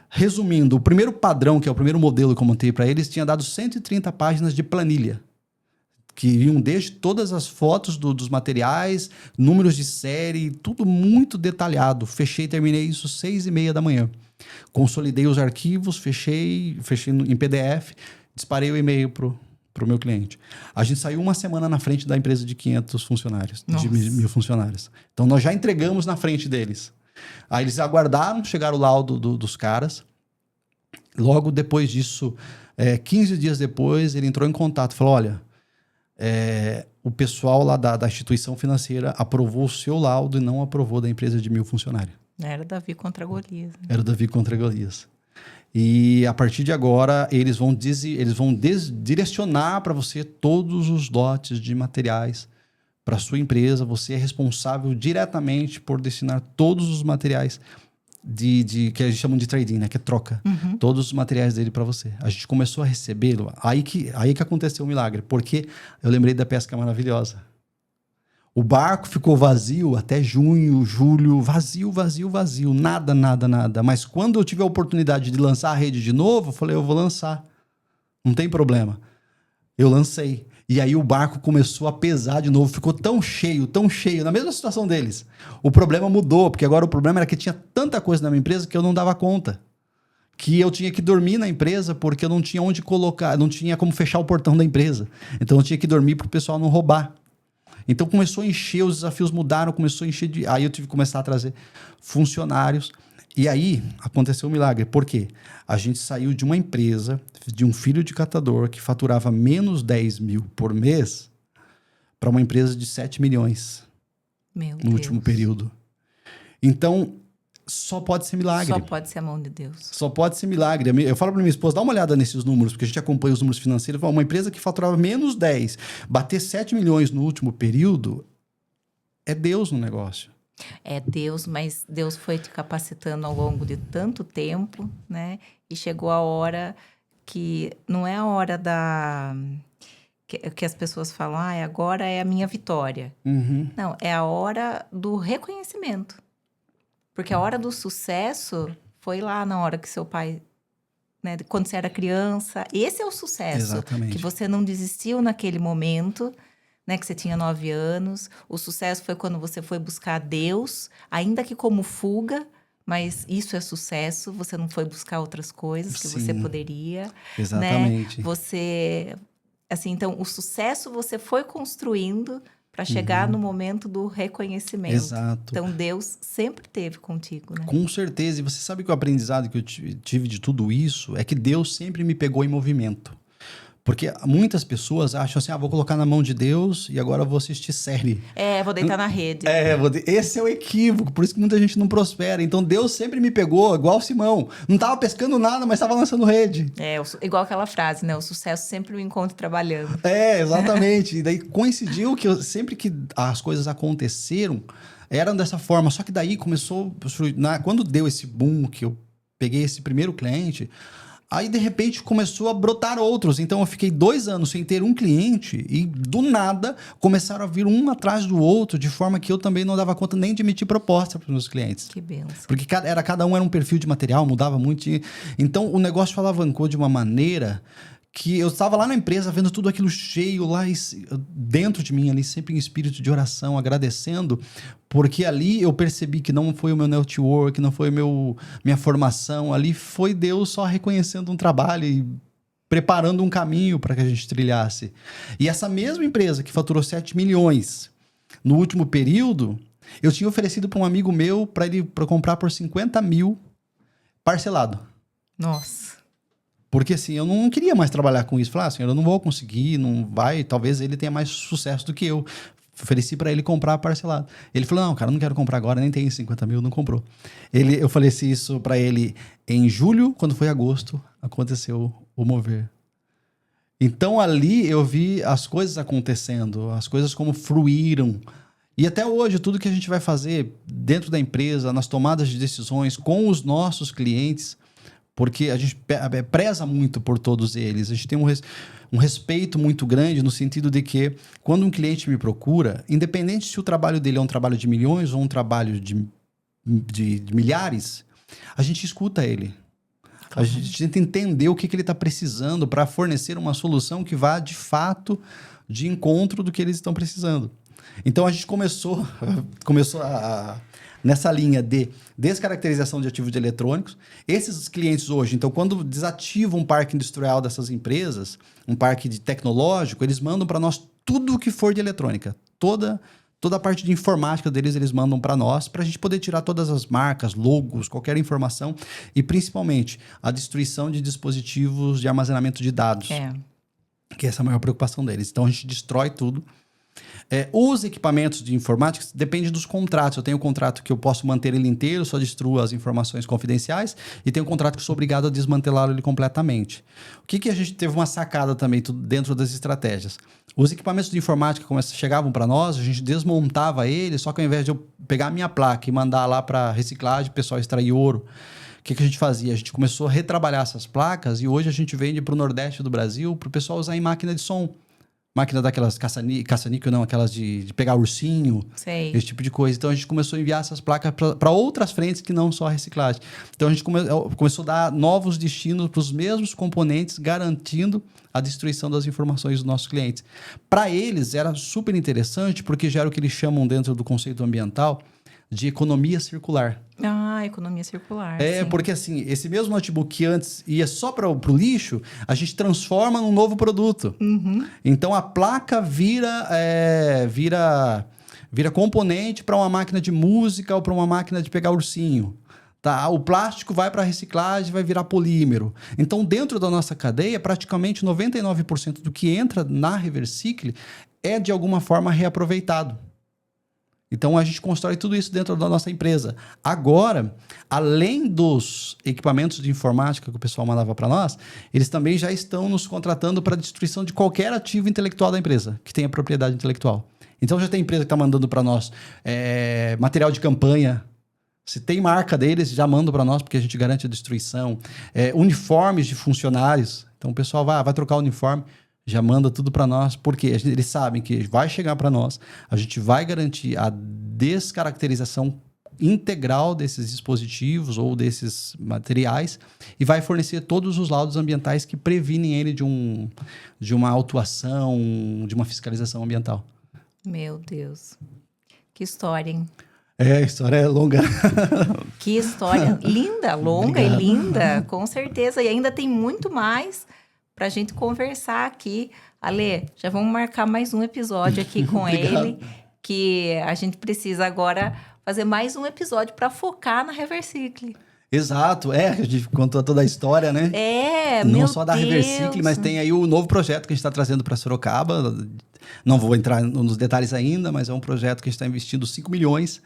Resumindo, o primeiro padrão, que é o primeiro modelo que eu montei para eles, tinha dado 130 páginas de planilha. Que iam desde todas as fotos dos materiais, números de série, tudo muito detalhado. Fechei e terminei isso 6h30 da manhã. Consolidei os arquivos, fechei em PDF, disparei o e-mail pro meu cliente. A gente saiu uma semana na frente da empresa de 500 funcionários, Nossa. de 1.000 funcionários. Então, nós já entregamos na frente deles. Aí eles aguardaram chegar o laudo dos caras. Logo depois disso, 15 dias depois, ele entrou em contato e falou, olha... o pessoal lá da instituição financeira aprovou o seu laudo e não aprovou da empresa de 1.000 funcionários. Era Davi contra Golias. Né? Era o Davi contra Golias. E a partir de agora, eles vão direcionar para você todos os lotes de materiais para sua empresa. Você é responsável diretamente por destinar todos os materiais que a gente chama de trading, né? Que é troca. Uhum. Todos os materiais dele para você. A gente começou a recebê-lo. Aí que aconteceu o milagre. Porque eu lembrei da pesca maravilhosa. O barco ficou vazio até junho, julho. Vazio. Nada. Mas quando eu tive a oportunidade de lançar a rede de novo, eu falei, eu vou lançar. Não tem problema. Eu lancei. E aí o barco começou a pesar de novo, ficou tão cheio, na mesma situação deles. O problema mudou, porque agora o problema era que tinha tanta coisa na minha empresa que eu não dava conta. Que eu tinha que dormir na empresa porque eu não tinha onde colocar, não tinha como fechar o portão da empresa. Então eu tinha que dormir para o pessoal não roubar. Então começou a encher, os desafios mudaram, começou a encher aí eu tive que começar a trazer funcionários. E aí aconteceu um milagre. Por quê? A gente saiu de uma empresa, de um filho de catador que faturava menos 10 mil por mês para uma empresa de 7 milhões no último período. Então, só pode ser milagre. Só pode ser a mão de Deus. Só pode ser milagre. Eu falo para minha esposa, dá uma olhada nesses números, porque a gente acompanha os números financeiros. Uma empresa que faturava menos 10, bater 7 milhões no último período, é Deus no negócio. É Deus, mas Deus foi te capacitando ao longo de tanto tempo, né? E chegou a hora que não é a hora que as pessoas falam, agora é a minha vitória. Uhum. Não, é a hora do reconhecimento. Porque a hora do sucesso foi lá na hora que seu pai, né, quando você era criança. Esse é o sucesso. Exatamente. Que você não desistiu naquele momento, né, que você tinha 9 anos. O sucesso foi quando você foi buscar Deus, ainda que como fuga, mas isso é sucesso. Você não foi buscar outras coisas que você poderia. Exatamente. Né? Você, assim, então, o sucesso você foi construindo para chegar no momento do reconhecimento. Exato. Então, Deus sempre esteve contigo, né? Com certeza. E você sabe que o aprendizado que eu tive de tudo isso é que Deus sempre me pegou em movimento. Porque muitas pessoas acham assim, vou colocar na mão de Deus e agora vou assistir série. Vou deitar na rede. Esse é o equívoco, por isso que muita gente não prospera. Então Deus sempre me pegou, igual o Simão. Não estava pescando nada, mas estava lançando rede. Igual aquela frase, né? O sucesso sempre o encontro trabalhando. Exatamente. E daí coincidiu que sempre que as coisas aconteceram, eram dessa forma. Só que daí começou... Quando deu esse boom, que eu peguei esse primeiro cliente... Aí, de repente, começou a brotar outros. Então, eu fiquei 2 anos sem ter um cliente e, do nada, começaram a vir um atrás do outro, de forma que eu também não dava conta nem de emitir proposta para os meus clientes. Que benção. Porque cada um era um perfil de material, mudava muito. Então, o negócio alavancou de uma maneira que eu estava lá na empresa vendo tudo aquilo cheio lá dentro de mim, ali sempre em espírito de oração, agradecendo, porque ali eu percebi que não foi o meu network, não foi minha formação, ali foi Deus só reconhecendo um trabalho e preparando um caminho para que a gente trilhasse. E essa mesma empresa que faturou 7 milhões no último período, eu tinha oferecido para um amigo meu para comprar por 50 mil parcelado. Nossa. Porque assim, eu não queria mais trabalhar com isso. Falar assim, eu não vou conseguir, não vai, talvez ele tenha mais sucesso do que eu. Ofereci para ele comprar parcelado. Ele falou, não, cara, não quero comprar agora, nem tenho 50 mil, não comprou. Eu ofereci isso para ele em julho, quando foi agosto, aconteceu o mover. Então ali eu vi as coisas acontecendo, as coisas como fluíram. E até hoje, tudo que a gente vai fazer dentro da empresa, nas tomadas de decisões, com os nossos clientes, porque a gente preza muito por todos eles. A gente tem um respeito muito grande no sentido de que quando um cliente me procura, independente se o trabalho dele é um trabalho de milhões ou um trabalho de milhares, a gente escuta ele. A gente tenta entender o que ele está precisando para fornecer uma solução que vá, de fato, de encontro do que eles estão precisando. Então, a gente começou nessa linha de descaracterização de ativos de eletrônicos. Esses clientes hoje, então, quando desativam um parque industrial dessas empresas, um parque tecnológico, eles mandam para nós tudo o que for de eletrônica. Toda a parte de informática deles, eles mandam para nós, para a gente poder tirar todas as marcas, logos, qualquer informação, e principalmente a destruição de dispositivos de armazenamento de dados. Que essa é a maior preocupação deles. Então, a gente destrói tudo. Os equipamentos de informática dependem dos contratos. Eu tenho um contrato que eu posso manter ele inteiro, só destruo as informações confidenciais, e tenho um contrato que sou obrigado a desmantelá-lo ele completamente. O que a gente teve uma sacada também dentro das estratégias? Os equipamentos de informática chegavam para nós, a gente desmontava eles, só que ao invés de eu pegar a minha placa e mandar lá para reciclagem, o pessoal extrair ouro, o que a gente fazia? A gente começou a retrabalhar essas placas e hoje a gente vende para o Nordeste do Brasil para o pessoal usar em máquina de som. Máquina daquelas caça-níquel, não, aquelas de pegar ursinho, esse tipo de coisa. Então a gente começou a enviar essas placas para outras frentes que não só a reciclagem. Então a gente começou a dar novos destinos para os mesmos componentes, garantindo a destruição das informações dos nossos clientes. Para eles era super interessante, porque já era o que eles chamam dentro do conceito ambiental de economia circular. Economia circular. Sim. Porque assim, esse mesmo notebook que antes ia só para o lixo, a gente transforma num novo produto. Uhum. Então a placa vira componente para uma máquina de música ou para uma máquina de pegar ursinho. Tá? O plástico vai para a reciclagem, vai virar polímero. Então, dentro da nossa cadeia, praticamente 99% do que entra na Reversicle é de alguma forma reaproveitado. Então, a gente constrói tudo isso dentro da nossa empresa. Agora, além dos equipamentos de informática que o pessoal mandava para nós, eles também já estão nos contratando para a destruição de qualquer ativo intelectual da empresa, que tenha propriedade intelectual. Então, já tem empresa que está mandando para nós material de campanha. Se tem marca deles, já mandam para nós, porque a gente garante a destruição. Uniformes de funcionários. Então, o pessoal vai trocar o uniforme, já manda tudo para nós, porque eles sabem que vai chegar para nós, a gente vai garantir a descaracterização integral desses dispositivos ou desses materiais e vai fornecer todos os laudos ambientais que previnem ele de uma autuação, de uma fiscalização ambiental. Meu Deus. Que história, hein? A história é longa. Que história linda, longa. Obrigado. E linda, com certeza. E ainda tem muito mais para a gente conversar aqui. Ale, já vamos marcar mais um episódio aqui com ele, que a gente precisa agora fazer mais um episódio para focar na Reversicle. Exato, a gente contou toda a história, né? Não só da Reversicle, mas tem aí o novo projeto que a gente está trazendo para Sorocaba. Não vou entrar nos detalhes ainda, mas é um projeto que a gente está investindo 5 milhões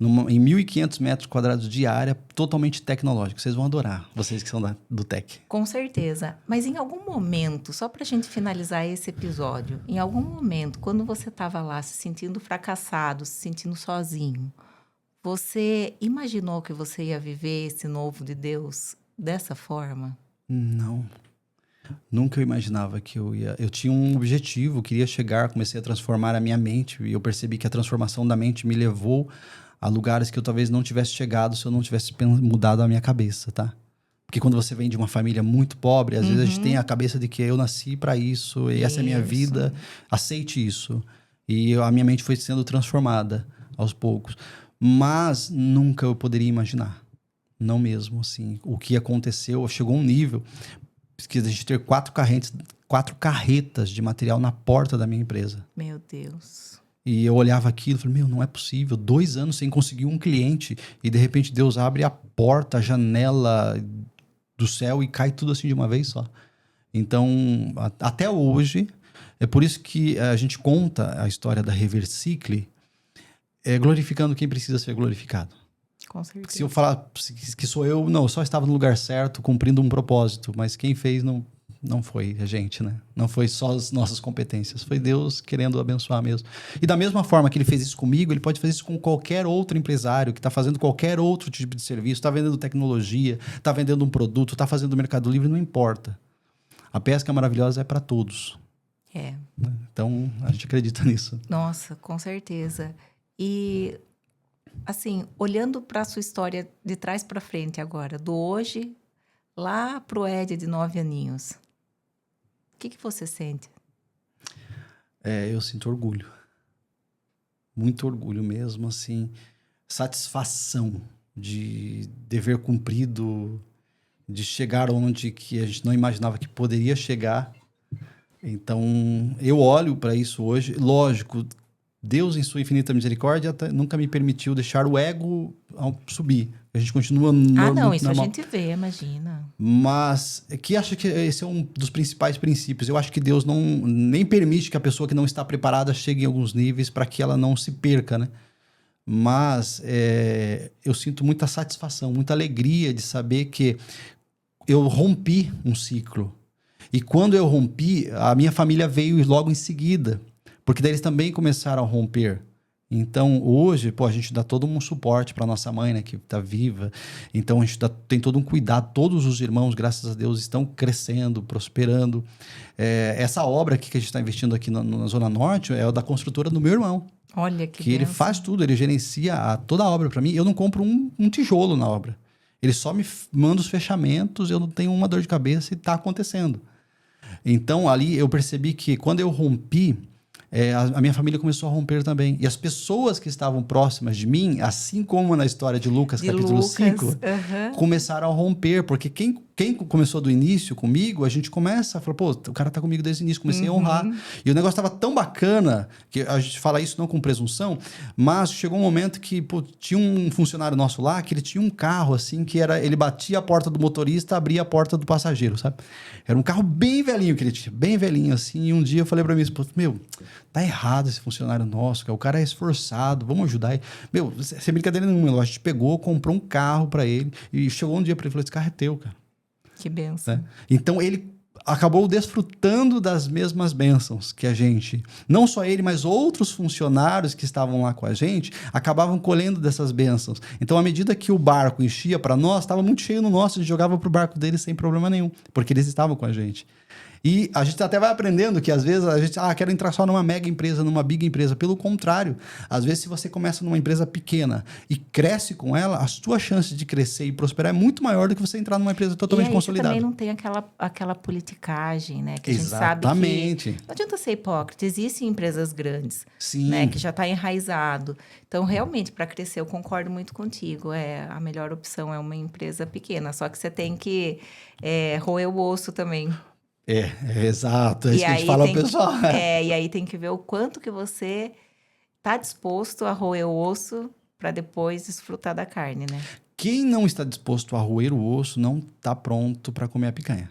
em 1.500 metros quadrados de área, totalmente tecnológico. Vocês vão adorar, vocês que são do Tech. Com certeza. Mas em algum momento, só para a gente finalizar esse episódio, em algum momento, quando você estava lá se sentindo fracassado, se sentindo sozinho, você imaginou que você ia viver esse novo de Deus dessa forma? Não. Nunca eu imaginava que eu ia... Eu tinha um objetivo, queria chegar, comecei a transformar a minha mente e eu percebi que a transformação da mente me levou a lugares que eu talvez não tivesse chegado se eu não tivesse mudado a minha cabeça, tá? Porque quando você vem de uma família muito pobre, às vezes a gente tem a cabeça de que eu nasci para isso e essa é a minha vida, aceite isso. E a minha mente foi sendo transformada aos poucos. Mas nunca eu poderia imaginar. Não mesmo, assim. O que aconteceu, chegou um nível que a gente ter 4 carretas de material na porta da minha empresa. Meu Deus. E eu olhava aquilo e falei, não é possível. 2 anos sem conseguir um cliente e de repente Deus abre a porta, a janela do céu e cai tudo assim de uma vez só. Então, até hoje, é por isso que a gente conta a história da Reversicle, glorificando quem precisa ser glorificado. Com certeza. Se eu falar que sou eu, não, eu só estava no lugar certo, cumprindo um propósito, mas quem fez não foi a gente, né? Não foi só as nossas competências, foi Deus querendo abençoar mesmo. E da mesma forma que ele fez isso comigo, ele pode fazer isso com qualquer outro empresário que está fazendo qualquer outro tipo de serviço, está vendendo tecnologia, está vendendo um produto, está fazendo Mercado Livre, não importa. A pesca maravilhosa é para todos. É. Então, a gente acredita nisso. Nossa, com certeza. E, assim, olhando para a sua história de trás para frente agora, do hoje lá pro Ed de 9 aninhos, o que você sente? Eu sinto orgulho. Muito orgulho mesmo, assim. Satisfação de dever cumprido, de chegar onde que a gente não imaginava que poderia chegar. Então, eu olho para isso hoje. Lógico, Deus, em sua infinita misericórdia, nunca me permitiu deixar o ego subir. A gente continua... não, isso a gente vê, imagina. Mas que acho que esse é um dos principais princípios. Eu acho que Deus nem permite que a pessoa que não está preparada chegue em alguns níveis para que ela não se perca, né? Mas eu sinto muita satisfação, muita alegria de saber que eu rompi um ciclo. E quando eu rompi, a minha família veio logo em seguida. Porque daí eles também começaram a romper. Então, hoje, a gente dá todo um suporte para nossa mãe, né, que está viva. Então, a gente tem todo um cuidado. Todos os irmãos, graças a Deus, estão crescendo, prosperando. Essa obra aqui que a gente está investindo aqui na Zona Norte é da construtora do meu irmão. Olha que ele faz tudo, ele gerencia toda a obra para mim. Eu não compro um tijolo na obra. Ele só me manda os fechamentos, eu não tenho uma dor de cabeça e está acontecendo. Então, ali eu percebi que quando eu rompi, a minha família começou a romper também. E as pessoas que estavam próximas de mim, assim como na história de Lucas, capítulo 5, começaram a romper. Porque quem começou do início comigo, a gente começa a falar, o cara tá comigo desde o início, comecei a honrar. E o negócio tava tão bacana, que a gente fala isso não com presunção, mas chegou um momento que tinha um funcionário nosso lá, que ele tinha um carro, assim, que ele batia a porta do motorista, abria a porta do passageiro, sabe? Era um carro bem velhinho que ele tinha, bem velhinho, assim. E um dia eu falei pra mim, tá errado esse funcionário nosso, cara. O cara é esforçado, vamos ajudar ele. Sem brincadeira nenhuma, a gente pegou, comprou um carro pra ele, e chegou um dia pra ele e falou, esse carro é teu, cara. Que bênção. Né? Então, ele acabou desfrutando das mesmas bênçãos que a gente. Não só ele, mas outros funcionários que estavam lá com a gente acabavam colhendo dessas bênçãos. Então, à medida que o barco enchia para nós, estava muito cheio no nosso, a gente jogava para o barco deles sem problema nenhum, porque eles estavam com a gente. E a gente até vai aprendendo que, às vezes, a gente... quero entrar só numa mega empresa, numa big empresa. Pelo contrário, às vezes, se você começa numa empresa pequena e cresce com ela, a sua chance de crescer e prosperar é muito maior do que você entrar numa empresa totalmente consolidada. Também não tem aquela politicagem, né? Que a gente sabe que... Não adianta ser hipócrita. Existem empresas grandes, sim, né? Que já está enraizado. Então, realmente, para crescer, eu concordo muito contigo. A melhor opção é uma empresa pequena. Só que você tem que roer o osso também. Exato. É isso que a gente fala ao pessoal. E aí tem que ver o quanto que você está disposto a roer o osso para depois desfrutar da carne, né? Quem não está disposto a roer o osso não está pronto para comer a picanha,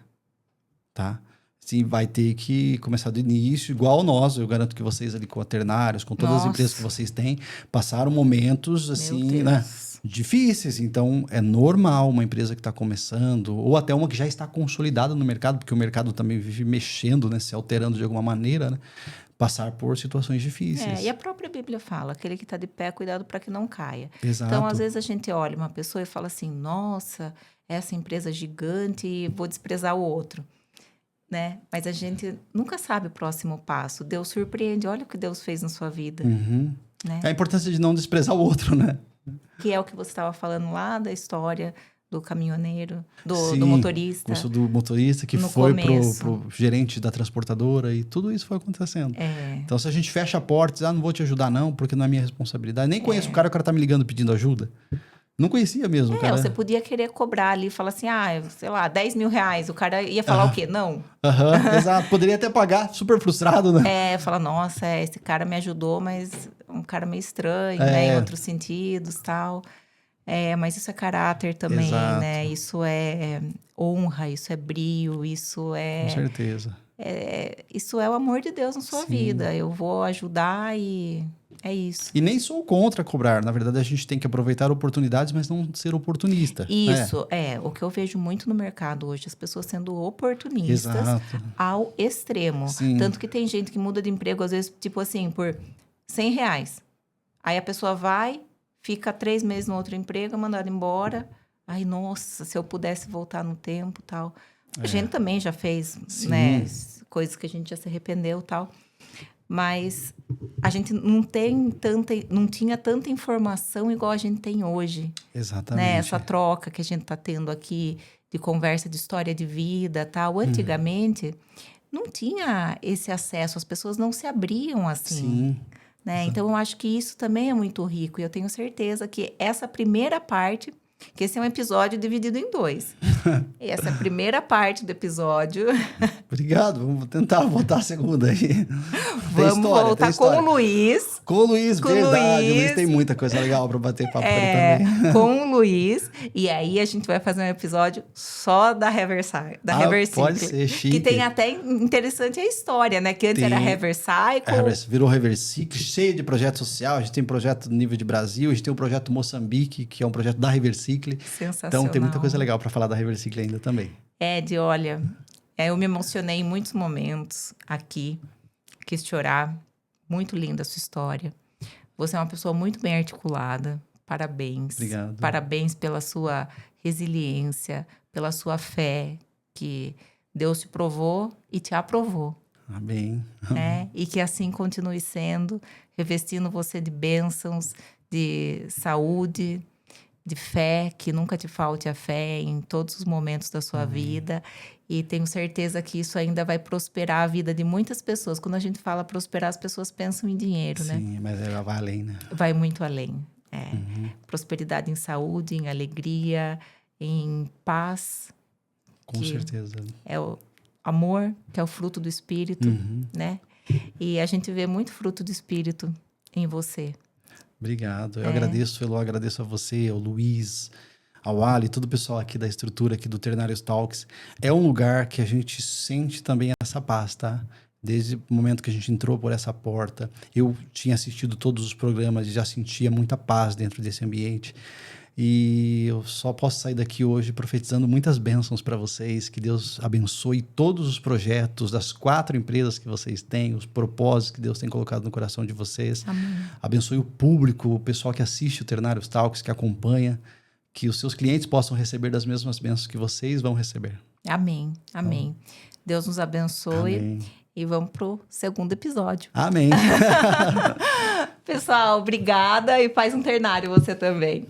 tá? Sim, vai ter que começar do início, igual nós. Eu garanto que vocês ali com a Ternários, com todas as empresas que vocês têm, passaram momentos assim, né? Difíceis. Então, é normal uma empresa que está começando, ou até uma que já está consolidada no mercado, porque o mercado também vive mexendo, né? Se alterando de alguma maneira, né? Passar por situações difíceis. E a própria Bíblia fala, aquele que está de pé, cuidado para que não caia. Exato. Então, às vezes a gente olha uma pessoa e fala assim, nossa, essa empresa gigante, vou desprezar o outro. Né? Mas a gente nunca sabe o próximo passo. Deus surpreende. Olha o que Deus fez na sua vida. Né? A importância de não desprezar o outro, né? Que é o que você estava falando lá da história do caminhoneiro, do motorista. Isso do motorista que foi pro gerente da transportadora e tudo isso foi acontecendo. Então, se a gente fecha a porta e diz, não vou te ajudar não, porque não é minha responsabilidade. Nem conheço o cara tá me ligando pedindo ajuda. Não conhecia mesmo, cara. Você podia querer cobrar ali e falar assim, sei lá, 10 mil reais. O cara ia falar o quê? Não. Exato. Poderia até pagar, super frustrado, né? Falar, nossa, esse cara me ajudou, mas um cara meio estranho, né? Em outros sentidos, tal. Mas isso é caráter também, Exato. né? Isso é honra, isso é brio, isso Com certeza. isso é o amor de Deus na sua Sim. vida. Eu vou ajudar e é isso. E nem sou contra cobrar. Na verdade, a gente tem que aproveitar oportunidades, mas não ser oportunista. Isso, o que eu vejo muito no mercado hoje, as pessoas sendo oportunistas Exato. ao extremo. Sim. Tanto que tem gente que muda de emprego, às vezes, tipo assim, por R$100. Aí a pessoa vai, fica 3 meses no outro emprego, é mandada embora. Ai, nossa, se eu pudesse voltar no tempo, tal. A gente também já fez, Sim. né, coisas que a gente já se arrependeu, tal. Mas a gente não tinha tanta informação igual a gente tem hoje. Exatamente. Né? Essa troca que a gente está tendo aqui de conversa de história de vida, tal. Antigamente, não tinha esse acesso, as pessoas não se abriam assim. Sim. Né? Então, eu acho que isso também é muito rico. E eu tenho certeza que essa primeira parte, que esse é um episódio dividido em 2. Essa é a primeira parte do episódio. Obrigado. Vamos tentar voltar a segunda aí. Vamos voltar com o Luiz. Com o Luiz, verdade. O Luiz tem muita coisa legal para bater papo com ele também. Com o Luiz. E aí, a gente vai fazer um episódio só da Reversicle. Pode ser, chique. Que tem até interessante a história, né? Que antes era Reversicle. Virou Reversicle, cheio de projeto social. A gente tem projeto no nível de Brasil. A gente tem um projeto Moçambique, que é um projeto da Reversicle. Sensacional. Então, tem muita coisa legal para falar da Reversicle ainda também. Olha, eu me emocionei em muitos momentos aqui. Quis chorar. Muito linda a sua história. Você é uma pessoa muito bem articulada. Parabéns. Obrigado. Parabéns pela sua resiliência, pela sua fé, que Deus te provou e te aprovou. Amém. Né? E que assim continue sendo, revestindo você de bênçãos, de saúde, de fé, que nunca te falte a fé em todos os momentos da sua vida. E tenho certeza que isso ainda vai prosperar a vida de muitas pessoas. Quando a gente fala prosperar, as pessoas pensam em dinheiro, né? Sim, mas ela vai além, né? Vai muito além. Prosperidade em saúde, em alegria, em paz. Com certeza. É o amor, que é o fruto do Espírito, né? E a gente vê muito fruto do Espírito em você. Obrigado. Eu agradeço, Elô, agradeço a você, ao Luiz, ao Ali, todo o pessoal aqui da estrutura aqui do Ternários Talks. É um lugar que a gente sente também essa paz, tá? Desde o momento que a gente entrou por essa porta, eu tinha assistido todos os programas e já sentia muita paz dentro desse ambiente. E eu só posso sair daqui hoje profetizando muitas bênçãos para vocês, que Deus abençoe todos os projetos das 4 empresas que vocês têm, os propósitos que Deus tem colocado no coração de vocês. Amém. Abençoe o público, o pessoal que assiste o Ternários Talks, que acompanha, que os seus clientes possam receber das mesmas bênçãos que vocês vão receber. Amém, amém. Deus nos abençoe. Amém. E vamos pro segundo episódio. Amém. Pessoal, obrigada e faz um ternário você também.